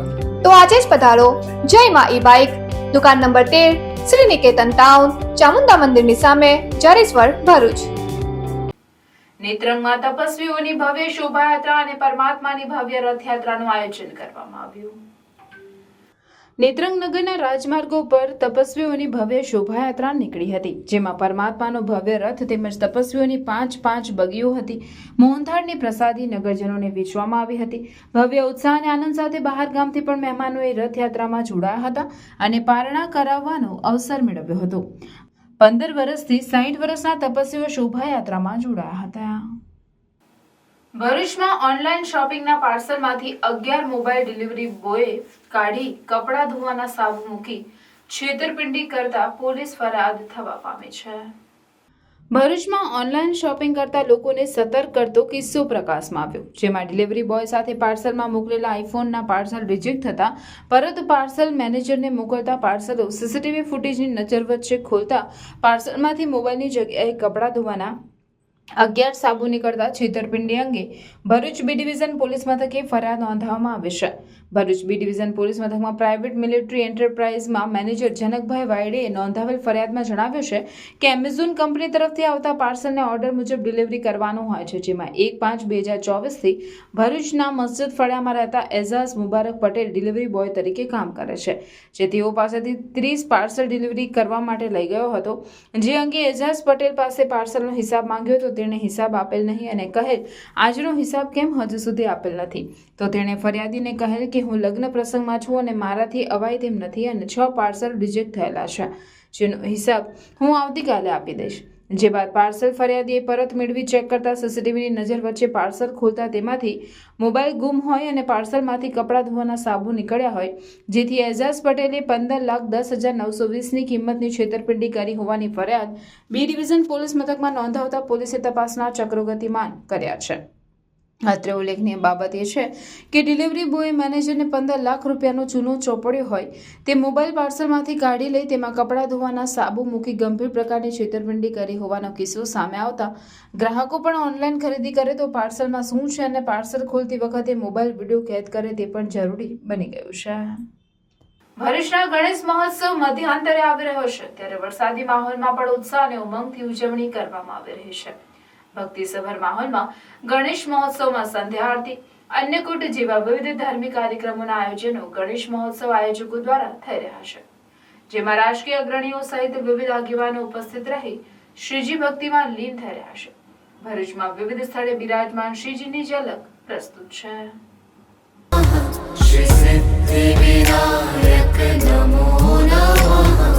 તો આજે જ પધારો જય માં ઈ બાઇક, દુકાન નંબર 13, શ્રી નિકેતન ટાઉન, ચામુંડા મંદિરની સામે, જરેશ્વર, ભરૂચ. નેત્રંગમાં તપસ્વીઓની ભવ્ય શોભાયાત્રા અને પરમાત્માની ભવ્ય રથયાત્રાનું આયોજન કરવામાં આવ્યું. નેત્રંગ નગરના રાજમાર્ગો પર તપસ્વીઓની ભવ્ય શોભાયાત્રા નીકળી હતી, જેમાં પરમાત્માનો ભવ્ય રથ તેમજ તપસ્વીઓની 5 બગીઓ હતી. મોહનથાળની પ્રસાદી નગરજનોને વેચવામાં આવી હતી. ભવ્ય ઉત્સાહ અને આનંદ સાથે બહાર ગામથી પણ મહેમાનોએ રથયાત્રામાં જોડાયા હતા અને પારણા કરાવવાનો અવસર મેળવ્યો હતો. 15 વર્ષથી 60 વર્ષના તપસ્વીઓ શોભાયાત્રામાં જોડાયા હતા. ભરૂચમાં ઓનલાઈન શોપિંગના પાર્સલમાંથી 11 મોબાઈલ ડિલિવરી બોયે કાઢી કપડાં ધોવાના સાબુ મૂકી છેતરપિંડી કરતા પોલીસ ફરિયાદ થવા પામી છે. ભરૂચમાં ઓનલાઈન શોપિંગ કરતા લોકોને સતર્ક કરતો કિસ્સો પ્રકાશમાં આવ્યો, જેમાં ડિલિવરી બોય સાથે પાર્સલમાં મોકલેલા આઈફોનના પાર્સલ રિજેક્ટ થતા પરંતુ પાર્સલ મેનેજરને મોકલતા પાર્સલો સીસીટીવી ફૂટેજની નજર વચ્ચે ખોલતા પાર્સલમાંથી મોબાઈલની જગ્યાએ કપડાં ધોવાના 11 સાબુ નીકળતા છેતરપિંડી અંગે ભરૂચ બી ડિવિઝન પોલીસ મથકે ફરિયાદ નોંધવામાં આવી છે. ભરૂચ બી ડિવિઝન પોલીસ મથકમાં પ્રાઇવેટ મિલિટરી એન્ટરપ્રાઇઝમાં મેનેજર જનકભાઈ વાયડેએ નોંધાવેલ ફરિયાદમાં જણાવ્યું છે કે એમેઝોન કંપની તરફથી આવતા પાર્સલને ઓર્ડર મુજબ ડિલિવરી કરવાનું હોય છે, જેમાં 1/5/2024થી ભરૂચના મસ્જિદ ફળિયામાં રહેતા એઝાઝ મુબારક પટેલ ડિલિવરી બોય તરીકે કામ કરે છે, જે તેઓ પાસેથી 30 પાર્સલ ડિલિવરી કરવા માટે લઈ ગયો હતો. જે અંગે એઝાઝ પટેલ પાસે પાર્સલનો હિસાબ માંગ્યો તો તેણે હિસાબ આપેલ નહીં અને કહેલ આજનો હિસાબ કેમ હજુ સુધી આપેલ નથી. તો તેણે ફરિયાદીને કહેલ કે હું લગ્ન પ્રસંગમાં છું અને મારાથી અવાય તેમ નથી અને 6 પાર્સલ રિજેક્ટ થયેલા છે, જેનો હિસાબ હું આવતીકાલે આપી દઈશ. જે બાદ પાર્સલ ફરિયાદીએ પરત મેળવી ચેક કરતા સીસીટીવીની નજર વચ્ચે પાર્સલ ખોલતા તેમાંથી મોબાઈલ ગુમ હોય અને પાર્સલમાંથી કપડાં ધોવાના સાબુ નીકળ્યા હોય, જેથી એઝાઝ પટેલે 15,10,920ની કિંમતની છેતરપિંડી કરી હોવાની ફરિયાદ બી ડિવિઝન પોલીસ મથકમાં નોંધાવતા પોલીસે તપાસના ચક્રો ગતિમાન કર્યા છે. અત્રે ઉલ્લેખનીય બાબત એ છે કે ડિલિવરી બોય મેનેજરને 15 લાખ રૂપિયાનો ચૂનો ચોપડ્યો હોય તે મોબાઈલ પાર્સલમાંથી કાઢી લઈ તેમાં કપડાં ધોવાના સાબુ મૂકી ગંભીર પ્રકારની છેતરપિંડી કરી હોવાનો કિસ્સો સામે આવતા ગ્રાહકો પણ ઓનલાઈન ખરીદી કરે તો પાર્સલમાં શું છે અને પાર્સલ ખોલતી વખતે મોબાઈલ વિડીયો કેદ કરે તે પણ જરૂરી બની ગયું છે. ભરૂચના ગણેશ મહોત્સવ મધ્યાંતરે આવી રહ્યો છે, ત્યારે વરસાદી માહોલમાં પણ ઉત્સાહ અને ઉમંગથી ઉજવણી કરવામાં આવી રહી છે. ભક્તિસભર માહોલમાં ગણેશ મહોત્સવમાં સંધ્યા આરતી, અન્નકૂટ જેવા વિવિધ ધાર્મિક કાર્યક્રમોના આયોજનો ગણેશ મહોત્સવ આયોજકો દ્વારા થઈ રહ્યા છે, જેમાં રાજકીય અગ્રણીઓ સહિત વિવિધ આગેવાનો ઉપસ્થિત રહી શ્રીજી ભક્તિમાં લીન થઈ રહ્યા છે. ભરૂચમાં વિવિધ સ્થળે બિરાજમાન શ્રીજીની ઝલક પ્રસ્તુત છે. શ્રી સિદ્ધિ વિનાયક નમો નમઃ.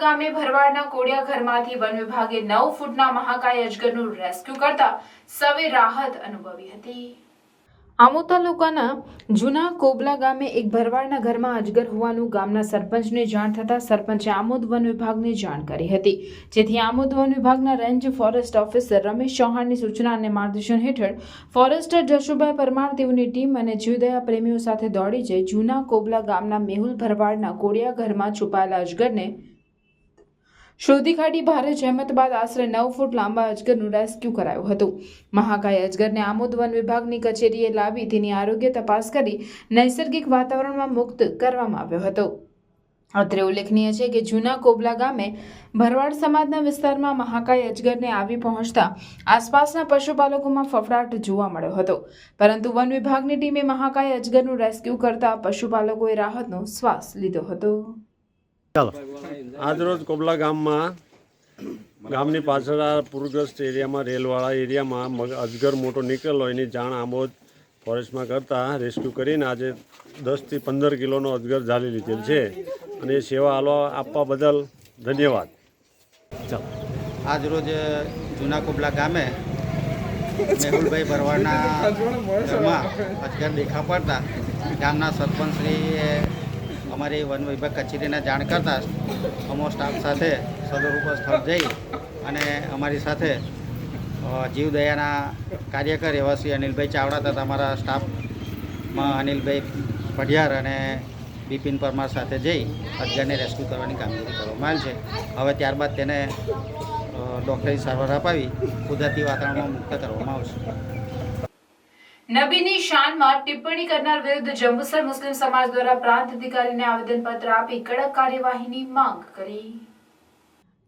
ગામે ભરવાડના કોડિયા ઘરમાંથી વન વિભાગે 9 ફૂટના મહાકાય અજગરનું રેસ્ક્યુ કરતા સૌએ રાહત અનુભવી હતી. આમોદ તાલુકાના જૂના કોબલા ગામે એક ભરવાડના ઘરમાં અજગર હોવાનું ગામના સરપંચને જાણ થતાં સરપંચે આમોદ વન વિભાગને જાણ કરી હતી, જેથી આમોદ વન વિભાગના રેન્જ ફોરેસ્ટ ઓફિસર રમેશ ચૌહાણની સૂચના અને માર્ગદર્શન હેઠળ ફોરેસ્ટર જશુભાઈ પરમાર તેઓની ટીમ અને જીવદયા પ્રેમીઓ સાથે દોડી જઈ જૂના કોબલા ગામના મેહુલ ભરવાડના કોડિયા ઘરમાં છુપાયેલા અજગરને શોધી કાઢી ભારે જહેમત બાદ આશરે 9 ફૂટ લાંબા અજગરનું રેસ્ક્યુ કરાયું હતું. મહાકાય અજગરને આમોદ વન વિભાગની કચેરીએ લાવી તેની આરોગ્ય તપાસ કરી નૈસર્ગિક વાતાવરણમાં મુક્ત કરવામાં આવ્યો હતો. અત્રે ઉલ્લેખનીય છે કે જૂના કોબલા ગામે ભરવાડ સમાજના વિસ્તારમાં મહાકાય અજગરને આવી પહોંચતા આસપાસના પશુપાલકોમાં ફફડાટ જોવા મળ્યો હતો, પરંતુ વન વિભાગની ટીમે મહાકાય અજગરનું રેસ્ક્યુ કરતા પશુપાલકોએ રાહતનો શ્વાસ લીધો હતો. આજરોજ કોબલા ગામમાં ગામની પાછળ આ પૂરગ્રસ્ત એરિયામાં રેલવાળા એરિયામાં અજગર મોટો નીકળેલો એની જાણ આમોદ ફોરેસ્ટમાં કરતાં રેસ્ક્યુ કરીને આજે 10 થી 15 કિલોનો અજગર ઝાલી લીધેલ છે અને એ સેવા આપવા બદલ ધન્યવાદ. આજરોજ જૂના કોબલા ગામે મેહુલભાઈ ભરવાડના ઘરમાં અજગર દેખા પડતા ગામના સરપંચશ્રીએ અમારી વન વિભાગ કચેરીને જાણ કરતાં અમો સ્ટાફ સાથે સદર ઉપર સ્થળ જઈ અને અમારી સાથે જીવદયાના કાર્યકર એવા શ્રી અનિલભાઈ ચાવડા તથા અમારા સ્ટાફમાં અનિલભાઈ પઢિયાર અને બિપિન પરમાર સાથે જઈ અજગરને રેસ્ક્યુ કરવાની કામગીરી કરવામાં આવેલ છે. હવે ત્યારબાદ તેને ડૉક્ટરી સારવાર અપાવી કુદરતી વાતાવરણમાં મુક્ત કરવામાં આવશે. નબીની શાનમાં ટિપ્પણી કરનાર વિરુદ્ધ જંબુસર મુસ્લિમ સમાજ દ્વારા પ્રાંત અધિકારીને આવેદનપત્ર આપી કડક કાર્યવાહીની માંગ કરી.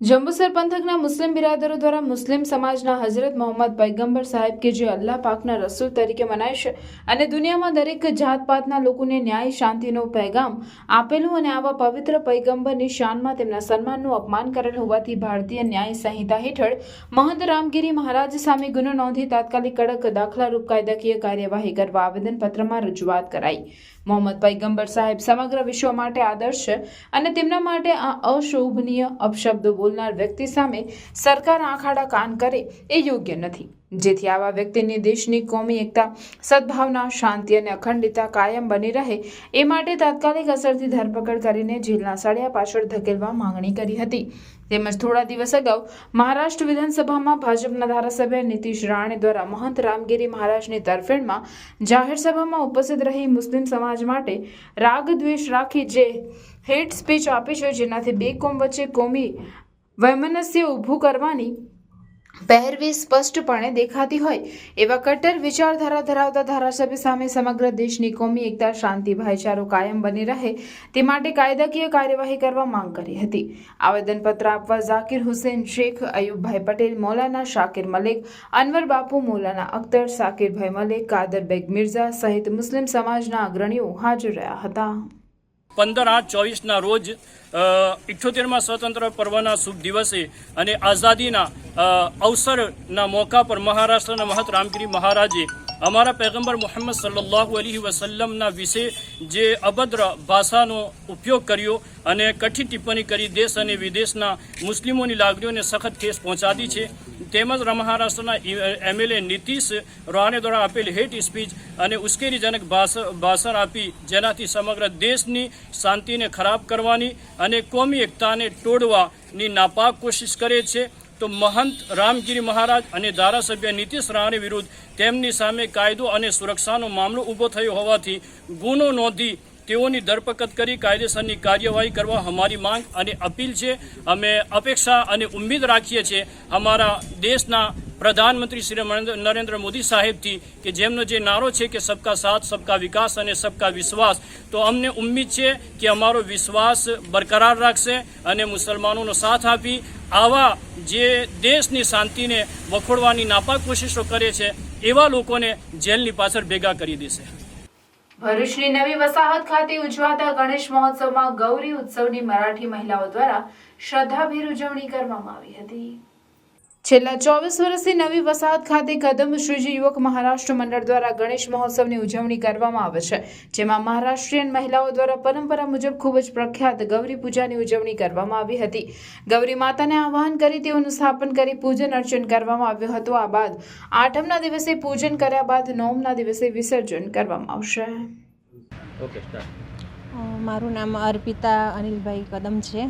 જંબુસર પંથકના મુસ્લિમ બિરાદરો દ્વારા મુસ્લિમ સમાજના હઝરત મોહમ્મદ પૈગંબર સાહેબ કે જે અલ્લાહ પાકના રસૂલ તરીકે મનાય છે અને દુનિયામાં દરેક જાતપાતના લોકોને ન્યાય શાંતિનો પૈગામ આપેલું અને આવા પવિત્ર પૈગંબરની શાનમાં તેમના સન્માનનું અપમાન કરેલ હોવાથી ભારતીય ન્યાય સંહિતા હેઠળ મહંત રામગીરી મહારાજ સામે ગુનો નોંધી તાત્કાલિક કડક દાખલારૂપ કાયદાકીય કાર્યવાહી કરવા આવેદનપત્રમાં રજૂઆત કરાઈ. મોહમ્મદ પૈગંબર સાહેબ સમગ્ર વિશ્વ માટે આદર્શ છે અને તેમના માટે આ અશોભનીય અપશબ્દો બોલનાર વ્યક્તિ સામે સરકાર આંખ આડા કાન કરે એ યોગ્ય નથી, જેથી આવા વ્યક્તિની દેશની કોમી એકતા, સદભાવના, શાંતિ અને અખંડિતતા કાયમ બની રહે એ માટે તાત્કાલિક અસરથી ધરપકડ કરીને જેલના સળિયા પાછળ ધકેલવા માંગણી કરી હતી. તેમજ થોડા દિવસ અગાઉ મહારાષ્ટ્ર વિધાનસભામાં ભાજપના ધારાસભ્ય નીતિશ રાણે દ્વારા મહંત રામગીરી મહારાજની તરફેણમાં જાહેર સભામાં ઉપસ્થિત રહી મુસ્લિમ સમાજ માટે રાગ દ્વેષ રાખી જે હેટ સ્પીચ આપી છે, જેનાથી બે કોમ વચ્ચે કોમી વૈમનસ્ય ઊભું કરવાની પહેરવી સ્પષ્ટપણે દેખાતી હોય એવા કટ્ટર વિચારધારા ધરાવતા ધારાસભ્ય સામે સમગ્ર દેશની કોમી એકતા, શાંતિ, ભાઈચારો કાયમ બની રહે તે માટે કાયદાકીય કાર્યવાહી કરવા માંગ કરી હતી. આવેદનપત્ર આપવા ઝાકિર હુસેન શેખ, અયુબભાઈ પટેલ, મૌલાના શાકિર મલિક, અનવર બાપુ, મૌલાના અખ્તર, સાકિરભાઈ મલિક, કાદર બેગ મિર્ઝા સહિત મુસ્લિમ સમાજના અગ્રણીઓ હાજર રહ્યા હતા. 15/8/24ના રોજ 78મા સ્વતંત્ર પર્વના શુભ દિવસે અને આઝાદીના અવસરના મોકા પર મહારાષ્ટ્રના મહંત રામગીરી મહારાજે અમારા પૈગંબર મોહમ્મદ સલ્લલ્લાહુ અલૈહિ વસલ્લમના વિશે જે અભદ્ર ભાષાનો ઉપયોગ કર્યો અને કઠી ટિપ્પણી કરી દેશ અને વિદેશના મુસ્લિમોની લાગણીઓને સખત ઠેસ પહોંચાડી છે. તેમજ મહારાષ્ટ્રના એમએલએ નીતિશ રાણે દ્વારા આપેલ હેટ સ્પીચ અને ઉશ્કેરીજનક ભાષણ આપી જેનાથી સમગ્ર દેશની શાંતિને ખરાબ કરવાની અને કોમી એકતાને તોડવાની નાપાક કોશિશ કરે છે. તો મહંત રામગીરી મહારાજ અને ધારાસભ્ય નીતિશ રાણે વિરુદ્ધ તેમની સામે કાયદો અને સુરક્ષાનો મામલો ઊભો થયો હોવાથી ગુનો નોંધી તેઓની ધરપકડ કરી કાયદેસરની કાર્યવાહી કરવા અમારી માંગ અને અપીલ છે. અમે અપેક્ષા અને ઉમ્મીદ રાખીએ છીએ અમારા દેશના પ્રધાનમંત્રી શ્રી નરેન્દ્ર મોદી સાહેબથી કે જેમનો જે નારો છે કે સબકા સાથ, સબકા વિકાસ અને સબકા વિશ્વાસ, તો અમને ઉમ્મીદ છે કે અમારો વિશ્વાસ બરકરાર રાખશે અને મુસલમાનોનો સાથ આપી આવા જે દેશની શાંતિને વખોડવાની નાપાક કોશિશો કરે છે એવા લોકોને જેલની પાછળ ભેગા કરી દેશે. ભરૂચની નવી વસાહત ખાતે ઉજવાતા ગણેશ મહોત્સવમાં ગૌરી ઉત્સવની મરાઠી મહિલાઓ દ્વારા શ્રદ્ધાભેર ઉજવણી કરવામાં આવી હતી. છેલ્લા 24 વર્ષથી નવી વસાહત ખાતે કદમ શ્રીજી યુવક મહારાષ્ટ્ર મંડળ દ્વારા ગણેશ મહોત્સવની ઉજવણી કરવામાં આવે છે, જેમાં મહારાષ્ટ્રીયન મહિલાઓ દ્વારા પરંપરા મુજબ ખૂબ જ પ્રખ્યાત ગૌરી પૂજાની ઉજવણી કરવામાં આવી હતી. ગૌરી માતાને આવાહન કરી તેઓનું સ્થાપન કરી પૂજન અર્ચન કરવામાં આવ્યું હતું. આ બાદ આઠમના દિવસે પૂજન કર્યા બાદ નવમના દિવસે વિસર્જન કરવામાં આવશે. મારું નામ અર્પિતા અનિલભાઈ કદમ છે.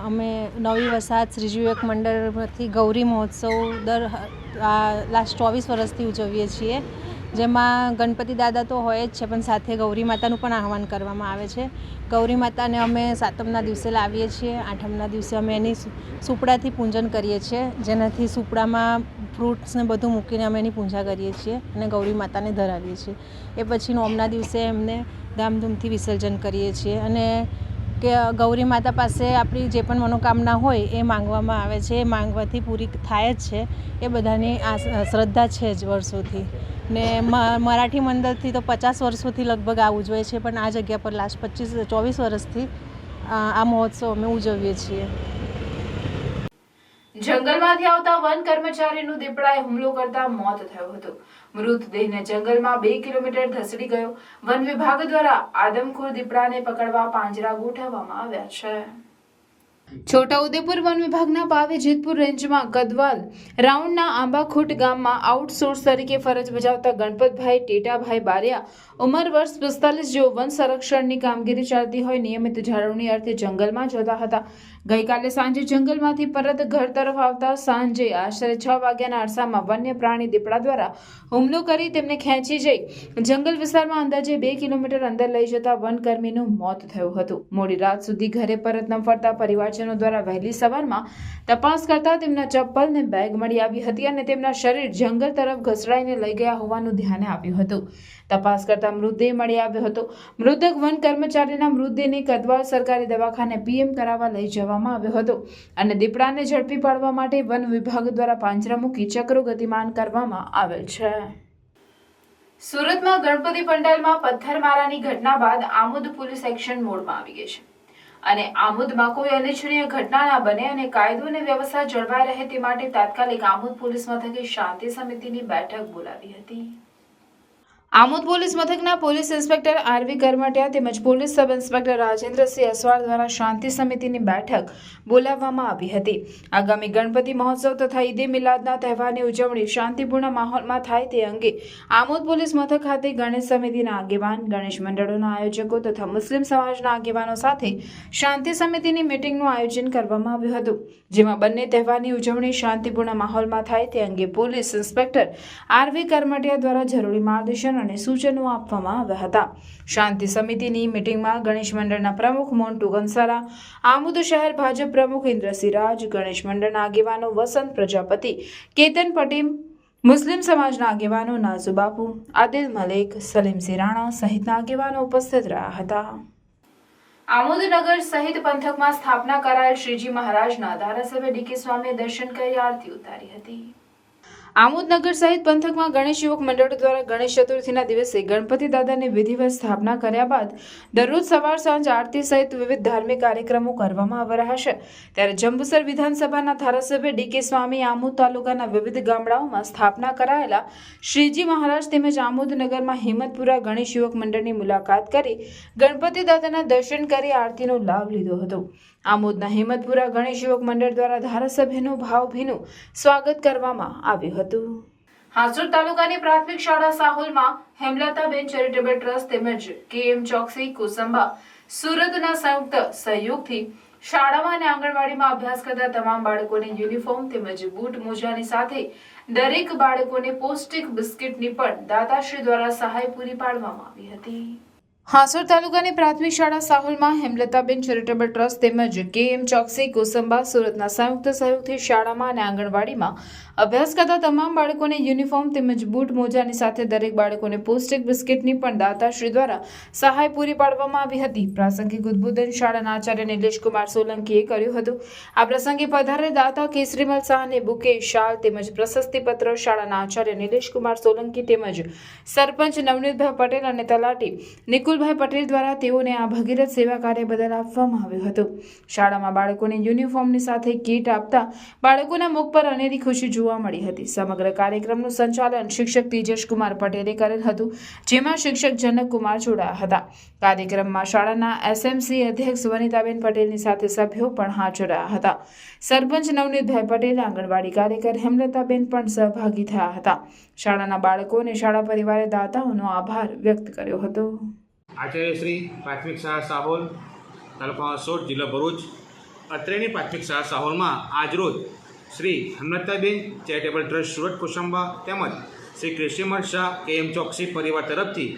અમે નવી વસાહત શ્રીજી યુવક મંડળમાંથી ગૌરી મહોત્સવ લાસ્ટ 24 વર્ષથી ઉજવીએ છીએ, જેમાં ગણપતિ દાદા તો હોય જ છે, પણ સાથે ગૌરી માતાનું પણ આહવાન કરવામાં આવે છે. ગૌરી માતાને અમે સાતમના દિવસે લાવીએ છીએ. આઠમના દિવસે અમે એની સુપડાથી પૂજન કરીએ છીએ, જેનાથી સુપડામાં ફ્રૂટ્સને બધું મૂકીને અમે એની પૂજા કરીએ છીએ અને ગૌરી માતાને ધરાવીએ છીએ. એ પછી નોમના દિવસે એમને ધામધૂમથી વિસર્જન કરીએ છીએ અને કે ગૌરી માતા પાસે આપણી જે પણ મનોકામના હોય એ માંગવામાં આવે છે. એ માંગવાથી પૂરી થાય જ છે. એ બધાની આ શ્રદ્ધા છે જ વર્ષોથી. ને મરાઠી મંડળથી તો 50 વર્ષોથી લગભગ આ ઉજવે છે, પણ આ જગ્યા પર લાસ્ટ 24 વર્ષથી આ મહોત્સવ અમે ઉજવીએ છીએ. જંગલમાંથી આવતા વન કર્મચારીનું દીપડાએ હુમલો કરતા મોત થયું હતું. મૃતદેહને જંગલમાં 2 કિલોમીટર ધસડી ગયો. વન વિભાગ દ્વારા આદમખોર દીપડાને પકડવા પાંજરા ગોઠવવામાં આવ્યા છે. છોટાઉદેપુર વન વિભાગના પાવી જેતપુર રેન્જમાં કદવાલ રાઉન્ડના આંબાખોટ ગામમાં આઉટસોર્સ તરીકે ફરજ બજાવતા ગણપતભાઈ ટેટાભાઈ બારિયા ઉંમર વર્ષ 45 જેઓ વન સંરક્ષણની કામગીરી ચાલતી હોય નિયમિત જાળવણી અર્થે જંગલમાં જતા હતા. ગઈકાલે સાંજે જંગલમાંથી પરત ઘર તરફ આવતા સાંજે આશરે 6 વાગ્યાના અરસામાં વન્ય પ્રાણી દીપડા દ્વારા હુમલો કરી તેમને ખેંચી જઈ જંગલ વિસ્તારમાં અંદાજે 2 કિલોમીટર અંદર લઈ જતા વનકર્મીનું મોત થયું હતું. મોડી રાત સુધી ઘરે પરત ન ફરતા પરિવારજનો દ્વારા વહેલી સવારમાં તપાસ કરતા તેમના ચપ્પલ ને બેગ મળી આવી હતી અને તેમના શરીર જંગલ તરફ ઘસડાઈને લઈ ગયા હોવાનું ધ્યાને આવ્યું હતું. તપાસ કરતા મૃતદેહ મળી આવ્યો હતો. મૃતક વન કર્મચારીના મૃતદેહને કદવાલ સરકારી દવાખાને પીએમ કરાવવા લઈ જવામાં આવ્યો હતો અને દીપડાને ઝડપી પાડવા માટે વન વિભાગ દ્વારા પાંજરા મૂકી ચક્રો ગતિમાન કરવામાં આવેલ છે. સુરતમાં ગણપતિ પંડાલમાં પથ્થરમારાની ઘટના બાદ આમોદ પોલીસ એક્શન મોડમાં આવી ગઈ છે અને આમોદમાં કોઈ અનિચ્છનીય ઘટના ના બને અને કાયદો અને વ્યવસ્થા જળવાઈ રહે તે માટે તાત્કાલિક આમોદ પોલીસ મથકે શાંતિ સમિતિની બેઠક બોલાવી હતી. આમોદ પોલીસ મથકના પોલીસ ઇન્સ્પેક્ટર આરવી કરમટિયા તેમજ પોલીસ સબ ઇન્સ્પેક્ટર રાજેન્દ્રસિંહ અસવાડ દ્વારા શાંતિ સમિતિની બેઠક બોલાવવામાં આવી હતી. આગામી ગણપતિ મહોત્સવ તથા ઈદે મિલાદના તહેવારની ઉજવણી શાંતિપૂર્ણ માહોલમાં થાય તે અંગે આમોદ પોલીસ મથક ખાતે ગણેશ સમિતિના આગેવાન, ગણેશ મંડળોના આયોજકો તથા મુસ્લિમ સમાજના આગેવાનો સાથે શાંતિ સમિતિની મીટિંગનું આયોજન કરવામાં આવ્યું હતું, જેમાં બંને તહેવારની ઉજવણી શાંતિપૂર્ણ માહોલમાં થાય તે અંગે પોલીસ ઇન્સ્પેક્ટર આરવી કરમટિયા દ્વારા જરૂરી માર્ગદર્શન અને સૂચનો આપવામાં આવ્યા હતા. શાંતિ સમિતિની મીટિંગમાં ગણેશ મંડળના પ્રમુખ મોન્ટુ ગંસારા, આમોદ શહેર ભાજપ પ્રમુખ ઇન્દ્રસિંહ રાજ, ગણેશ મંડળના આગેવાનો વસંત પ્રજાપતિ, કેતન પટેલ, મુસ્લિમ સમાજના આગેવાનો નાઝુ બાપુ, આદિલ મલેક, સલીમ સિરાણા સહિતના આગેવાનો ઉપસ્થિત રહ્યા હતા. આમોદ નગર સહિત પંથકમાં સ્થાપના કરાયેલ શ્રીજી મહારાજના ધારાસભ્ય ડીકે સ્વામીએ દર્શન કરી આરતી ઉતારી હતી. આમોદ નગર સહિત પંથકમાં ગણેશ યુવક મંડળ દ્વારા ગણેશ ચતુર્થીના દિવસે ગણપતિ દાદાની વિધિવત સ્થાપના કર્યા બાદ દરરોજ સવાર સાંજ આરતી સહિત વિવિધ ધાર્મિક કાર્યક્રમો કરવામાં આવી રહ્યા છે. ત્યારે જંબુસર વિધાનસભાના ધારાસભ્ય ડીકે સ્વામી આમોદ તાલુકાના વિવિધ ગામડાઓમાં સ્થાપના કરાયેલા શ્રીજી મહારાજ તેમજ આમોદ નગરમાં હિંમતપુરા ગણેશ યુવક મંડળની મુલાકાત કરી ગણપતિ દાદાના દર્શન કરી આરતીનો લાભ લીધો હતો. આમોદના હિંમતપુરા ગણેશ યુવક મંડળ દ્વારા ધારાસભ્યનું ભાવભીનું સ્વાગત કરવામાં આવ્યું હતું. હાંસોડ તાલુકાની પ્રાથમિક શાળા સાહોલમાં હેમલતાબેન ચેરિટેબલ ટ્રસ્ટ તેમજ કેએમ ચોકસી કોસંબા સુરતના સંયુક્ત સહયોગથી શાળામાં અને આંગણવાડીમાં અભ્યાસ કરતા તમામ બાળકોને યુનિફોર્મ તેમજ બૂટ મોજાની સાથે દરેક બાળકોને પૌષ્ટિક બિસ્કિટની પણ દાતાશ્રી દ્વારા સહાય પૂરી પાડવામાં આવી હતી. હાંસોડ તાલુકાની પ્રાથમિક શાળા સાહોલમાં હેમલતાબેન ચેરિટેબલ ટ્રસ્ટ તેમજ કેએમ ચોકસી કોસંબા સુરતના સંયુક્ત સહયોગથી શાળામાં અને આંગણવાડીમાં અભ્યાસ કરતા તમામ બાળકોને યુનિફોર્મ તેમજ બૂટ મોજાની સાથે દરેક બાળકોને પૌષ્ટિક બિસ્કિટની પણ દાતાશ્રી દ્વારા સહાય પૂરી પાડવામાં આવી હતી. પ્રાસંગિક ઉદ્બોધન શાળાના આચાર્ય નિલેશકુમાર સોલંકીએ કર્યું હતું. આ પ્રસંગે પધારેલ દાતા કેસરીમલ શાહને બુકે, શાલ તેમજ પ્રશસ્તિપત્ર શાળાના આચાર્ય નિલેશકુમાર સોલંકી તેમજ સરપંચ નવનીતભાઈ પટેલ અને તલાટી નિકુલ વિપુલભાઈ પટેલ દ્વારા તેઓને આ ભગીરથ સેવા કાર્ય બદલ આપવામાં આવ્યું હતું. શાળામાં બાળકોને યુનિફોર્મની સાથે કીટ આપતા બાળકોના મુખ પર અનેરી ખુશી જોવા મળી હતી. સમગ્ર કાર્યક્રમનું સંચાલન શિક્ષક તેજસ કુમાર પટેલે કરેલ હતું, જેમાં શિક્ષક જનક કુમાર જોડાયા હતા. કાર્યક્રમમાં શાળાના એસએમસી અધ્યક્ષ વનિતાબેન પટેલની સાથે સભ્યો પણ હાજર રહ્યા હતા. સરપંચ નવનીતભાઈ પટેલ, આંગણવાડી કાર્યકર હેમલતાબેન પણ સહભાગી થયા હતા. શાળાના બાળકો અને શાળા પરિવારે દાતાઓનો આભાર વ્યક્ત કર્યો હતો. આચાર્ય શ્રી પ્રાથમિક શાળા સાહોલ, તાલુકા સોટ, જિલ્લા ભરૂચ. અત્રેની પ્રાથમિક શાળા સાહોલમાં આજરોજ શ્રી હેમલતાબેન ચેરિટેબલ ટ્રસ્ટ સુરત કુસુંબા તેમજ શ્રી કૃષ્ણમલ શાહ KM ચોકસી પરિવાર તરફથી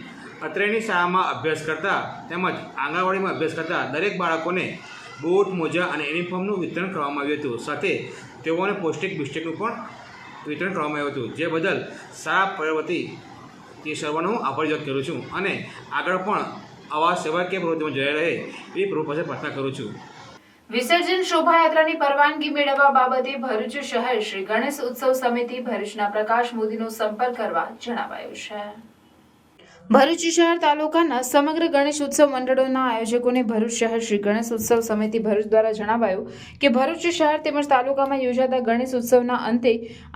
અત્રેની શાળામાં અભ્યાસ કરતા તેમજ આંગણવાડીમાં અભ્યાસ કરતા દરેક બાળકોને બૂટ, મોજા અને યુનિફોર્મનું વિતરણ કરવામાં આવ્યું હતું. સાથે તેઓને પૌષ્ટિક બિસ્કિટનું પણ વિતરણ કરવામાં આવ્યું હતું, જે બદલ શાળા પરિવાર વતી તે સર્વનો હું આભાર વ્યક્ત કરું છું અને આગળ પણ આવા સેવાકીય પ્રવૃત્તિમાં જોડાઈ રહે એવી પ્રભુ પાસે પ્રાર્થના કરું છું. વિસર્જન શોભાયાત્રાની પરવાનગી મેળવવા બાબતે ભરૂચ શહેર શ્રી ગણેશ ઉત્સવ સમિતિ ભરૂચના પ્રકાશ મોદીનો સંપર્ક કરવા જણાવાયું છે. ભરૂચ શહેર તાલુકાના સમગ્ર ગણેશ ઉત્સવ મંડળોના આયોજકોને ભરૂચ શહેર શ્રી ગણેશ ઉત્સવ સમિતિ ભરૂચ દ્વારા જણાવાયું કે ભરૂચ શહેર તેમજ તાલુકામાં યોજાતા ગણેશ ઉત્સવના અંતે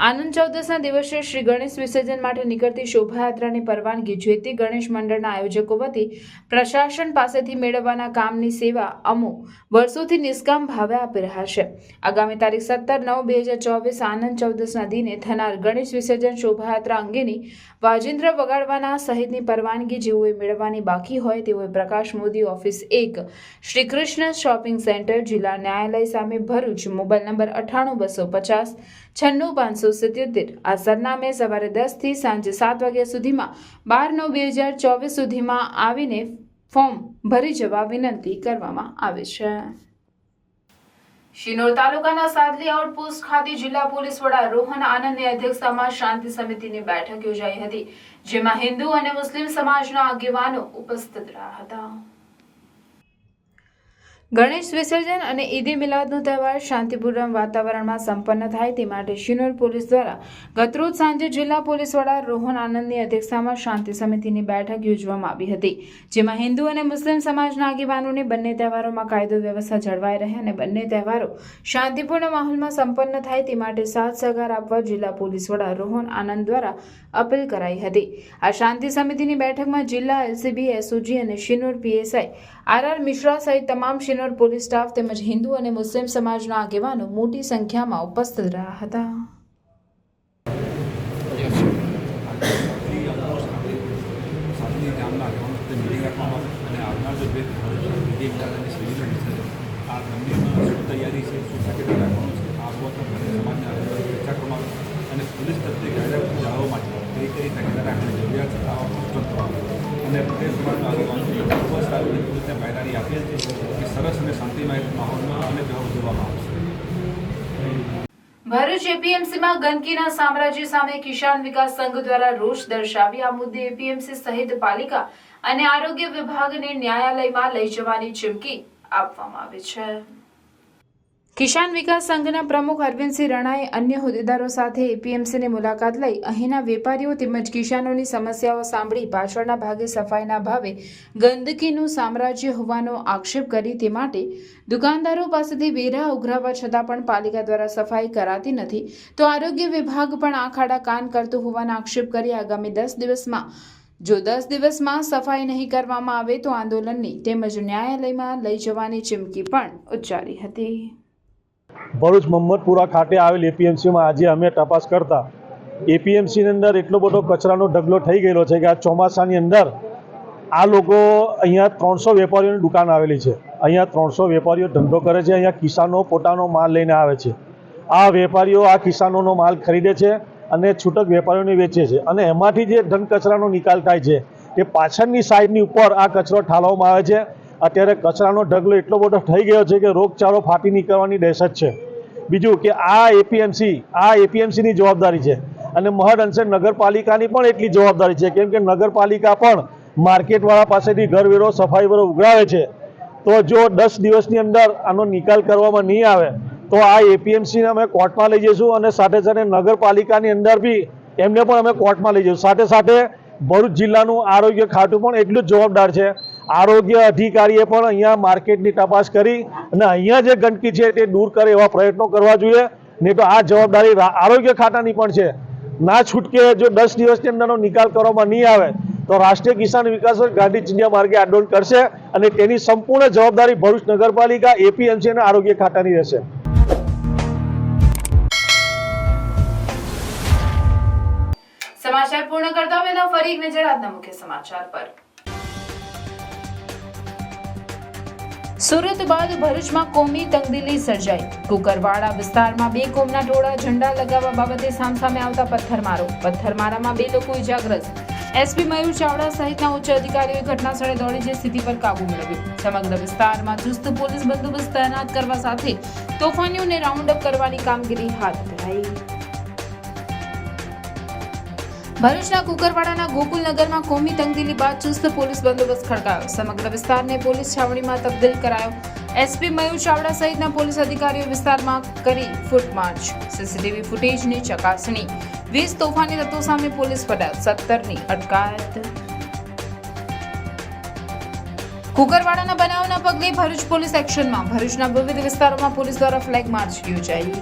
આનંદ ચૌદસના દિવસે શ્રી ગણેશ વિસર્જન માટે નીકળતી શોભાયાત્રાની પરવાનગી જે તે ગણેશ મંડળના આયોજકો વતી પ્રશાસન પાસેથી મેળવવાના કામની સેવા અમુક વર્ષોથી નિષ્કામ ભાવે આપી રહ્યા છે. આગામી તારીખ 17/9/2024 આનંદ ચૌદસના દિને થનાર ગણેશ વિસર્જન શોભાયાત્રા અંગેની વાજિંત્ર વગાડવાના સહિતની પરવાનગી જેઓએ મેળવવાની બાકી હોય તેઓએ Prakash Modi office 1 Shri Krishna shopping centre, જિલ્લા ન્યાયાલય સામે, ભરૂચ, મોબાઈલ નંબર 98 250 96 577 આ સરનામે સવારે 10 થી સાંજે 7 વાગ્યા સુધીમાં 12/9/2024 સુધીમાં આવીને ફોર્મ ભરી જવા વિનંતી કરવામાં આવે છે. શિનોર તાલુકાના સાદલી આઉટપોસ્ટ ખાતે જિલ્લા પોલીસ વડા રોહન આનંદની અધ્યક્ષતામાં શાંતિ સમિતિની બેઠક યોજાઈ હતી, જેમાં હિન્દુ અને મુસ્લિમ સમાજના આગેવાનો ઉપસ્થિત રહ્યા હતા. ગણેશ વિસર્જન અને ઈદ મિલાદનો તહેવાર શાંતિપૂર્ણ વાતાવરણમાં સંપન્ન થાય તે માટે શિનોર પોલીસ દ્વારા ગતરોજ સાંજે જિલ્લા પોલીસ વડા રોહન આનંદની અધ્યક્ષતામાં શાંતિ સમિતિની બેઠક યોજવામાં આવી હતી, જેમાં હિન્દુ અને મુસ્લિમ સમાજના આગેવાનોને બંને તહેવારોમાં કાયદો વ્યવસ્થા જળવાઈ રહે અને બંને તહેવારો શાંતિપૂર્ણ માહોલમાં સંપન્ન થાય તે માટે સાથ સહકાર આપવા જિલ્લા પોલીસ વડા રોહન આનંદ દ્વારા અપીલ કરાઈ હતી. આ શાંતિ સમિતિની બેઠકમાં જિલ્લા LCB, SOG અને શિનોર PSI RR મિશ્રા સહિત તમામ શિનોર પોલીસ સ્ટાફ તેમજ હિન્દુ અને મુસ્લિમ સમાજના આગેવાનો મોટી સંખ્યામાં ઉપસ્થિત રહ્યા હતા. પોલીસ તરફથી કાયદા જાળવવા માટે કઈ કઈ તકેદારી રાખવાની જરૂરિયાત છે આવા તંત્ર અને પ્રદેશ સમાજના આગેવાનો ખૂબ જ સારી રીતે બાયદારી આપેલ છે કે સરસ અને શાંતિમય માહોલમાં અને તહેવાર ઉજવવામાં આવશે. ભરૂચ APMCમાં ગંદકીના સામ્રાજ્ય સામે કિસાન વિકાસ સંઘ દ્વારા રોષ દર્શાવી આ મુદ્દે APMC સહિત પાલિકા અને આરોગ્ય વિભાગને ન્યાયાલયમાં લઈ જવાની ચીમકી આપવામાં આવી છે. કિસાન વિકાસ સંઘના પ્રમુખ અરવિંદસિંહ રણાએ અન્ય હોદ્દેદારો સાથે APMCની મુલાકાત લઈ અહીંના વેપારીઓ તેમજ કિસાનોની સમસ્યાઓ સાંભળી પાછળના ભાગે સફાઈના ભાવે ગંદકીનું સામ્રાજ્ય હોવાનો આક્ષેપ કરી તે માટે દુકાનદારો પાસેથી વેરા ઉઘરાવવા છતાં પણ પાલિકા દ્વારા સફાઈ કરાતી નથી, તો આરોગ્ય વિભાગ પણ આ ખાડા કાન કરતું હોવાનો આક્ષેપ કરી આગામી 10 દિવસમાં જો 10 દિવસમાં સફાઈ નહીં કરવામાં આવે તો આંદોલનની તેમજ ન્યાયાલયમાં લઈ જવાની ચીમકી પણ ઉચ્ચારી હતી. ભરૂચ મહમ્મદપુરા ખાતે આવેલ APMCમાં આજે અમે તપાસ કરતા APMCની અંદર એટલો બધો કચરાનો ઢગલો થઈ ગયેલો છે કે આ ચોમાસાની અંદર આ લોકો અહીંયા 300 વેપારીઓની દુકાન આવેલી છે. અહીંયા 300 વેપારીઓ ધંધો કરે છે. અહીંયા કિસાનો પોતાનો માલ લઈને આવે છે. આ વેપારીઓ આ કિસાનોનો માલ ખરીદે છે અને છૂટક વેપારીઓને વેચે છે અને એમાંથી જે ધન કચરાનો નિકાલ થાય છે તે પાછળની સાઈડની ઉપર આ કચરો ઠાલવવામાં આવે છે. અત્યારે કચરાનો ઢગલો એટલો બધો થઈ ગયો છે કે રોગચાળો ફાટી નીકળવાની દહેશત છે. બીજું કે આ APMCની જવાબદારી છે અને મહદ અંશે નગરપાલિકાની પણ એટલી જવાબદારી છે, કેમ કે નગરપાલિકા પણ માર્કેટવાળા પાસેથી ઘરવેરો સફાઈ વેરો ઉઘરાવે છે. તો જો 10 દિવસની અંદર આનો નિકાલ કરવામાં નહીં આવે તો આ APMCને અમે કોર્ટમાં લઈ જઈશું અને સાથે સાથે નગરપાલિકાની અંદર બી એમને પણ અમે કોર્ટમાં લઈ જઈશું. સાથે સાથે ભરૂચ જિલ્લાનું આરોગ્ય ખાતું પણ એટલું જ જવાબદાર છે. આરોગ્ય અધિકારીએ પણ અહીંયા માર્કેટની તપાસ કરી અને અહીંયા જે ગંદકી છે તે દૂર કરે એવા પ્રયત્નો કરવા જોઈએ. નહીં તો આ જવાબદારી આરોગ્ય ખાતાની પણ છે. ના છૂટકે જો 10 દિવસની અંદરનો નિકાલ કરવામાં નહીં આવે તો રાષ્ટ્રીય કિસાન વિકાસ ગાંધી ચિંધ્યા માર્ગે આંદોલન કરશે અને તેની સંપૂર્ણ જવાબદારી ભરૂચ નગરપાલિકા, એપીએમસી અને આરોગ્ય ખાતાની રહેશે. સમાચાર પૂર્ણ કરતા પહેલા ફરી એક નજર આજના મુખ્ય સમાચાર પર. સુરત બાદ ભરૂચમાં કોમી તંગદિલી સર્જાઈ. કુકરવાડા વિસ્તારમાં 2 કોમના ટોળા ઝંડા લગાવવા બાબતે સામસામે આવતા પથ્થરમારો. પથ્થરમારામાં 2 લોકો ઇજાગ્રસ્ત. એસપી મયુર ચાવડા સહિતના ઉચ્ચ અધિકારીઓએ ઘટનાસ્થળે દોડી જઈ સ્થિતિ પર કાબુ મેળવ્યો. સમગ્ર વિસ્તારમાં ચુસ્ત પોલીસ બંદોબસ્ત તૈનાત કરવા સાથે તોફાનીઓને રાઉન્ડ અપ કરવાની કામગીરી હાથ ધરાઈ. ભરૂચના કુકરવાડાના ગોકુલનગરમાં કોમી તંગદિલી બાદ ચુસ્ત પોલીસ બંદોબસ્ત ખડકાયો. સમગ્ર વિસ્તારને પોલીસ છાવણીમાં તબદીલ કરાયો. એસપી મયુર ચાવડા સહિતના પોલીસ અધિકારીઓ વિસ્તારમાં કરી ફૂટ માર્ચ. સીસીટીવી ફૂટેજની ચકાસણી. 20 તોફાની તત્વો સામે પોલીસ ફરિયાદ, 17ની અટકાયત. કુકરવાડાના બનાવના પગલે ભરૂચ પોલીસ એક્શનમાં. ભરૂચના વિવિધ વિસ્તારોમાં પોલીસ દ્વારા ફ્લેગ માર્ચ યોજાઈ.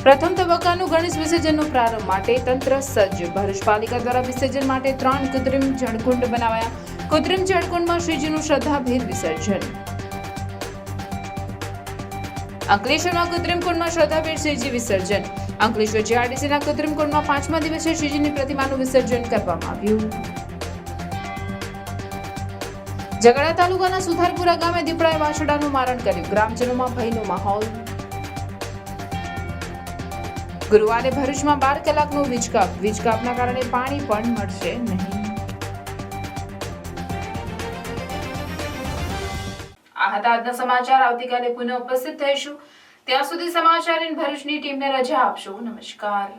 પ્રથમ તબક્કાનું ગણેશ વિસર્જનનો પ્રારંભ માટે તંત્ર સજ્જ. ભરૂચ પાલિકા દ્વારા વિસર્જન માટે 3 કૃત્રિમ જળકુંડ બનાવાયા. કૃત્રિમ જળકુંડમાં શ્રીજીનું શ્રદ્ધાભેર વિસર્જન. અંકલેશ્વરમાં કૃત્રિમ કુંડમાં શ્રદ્ધાભેર શ્રીજી વિસર્જન. અંકલેશ્વર જીઆરડીસીના કૃત્રિમ કુંડમાં 5મા દિવસે શ્રીજીની પ્રતિમાનું વિસર્જન કરવામાં આવ્યું. ઝઘડા તાલુકાના સુથારપુરા ગામે દીપડાએ વાછરડાનું મારણ કર્યું. ગ્રામજનોમાં ભયનો માહોલ. ગુરુવારે ભરૂચમાં 12 કલાકનો વીજકાપ. વીજકાપના કારણે પાણી પણ મળશે નહીં. આ હતા આજના સમાચાર. આવતીકાલે પુનઃ ઉપસ્થિત થઈશું. ત્યાં સુધી સમાચાર ઇન ભરૂચની ટીમને રજા આપશો. નમસ્કાર.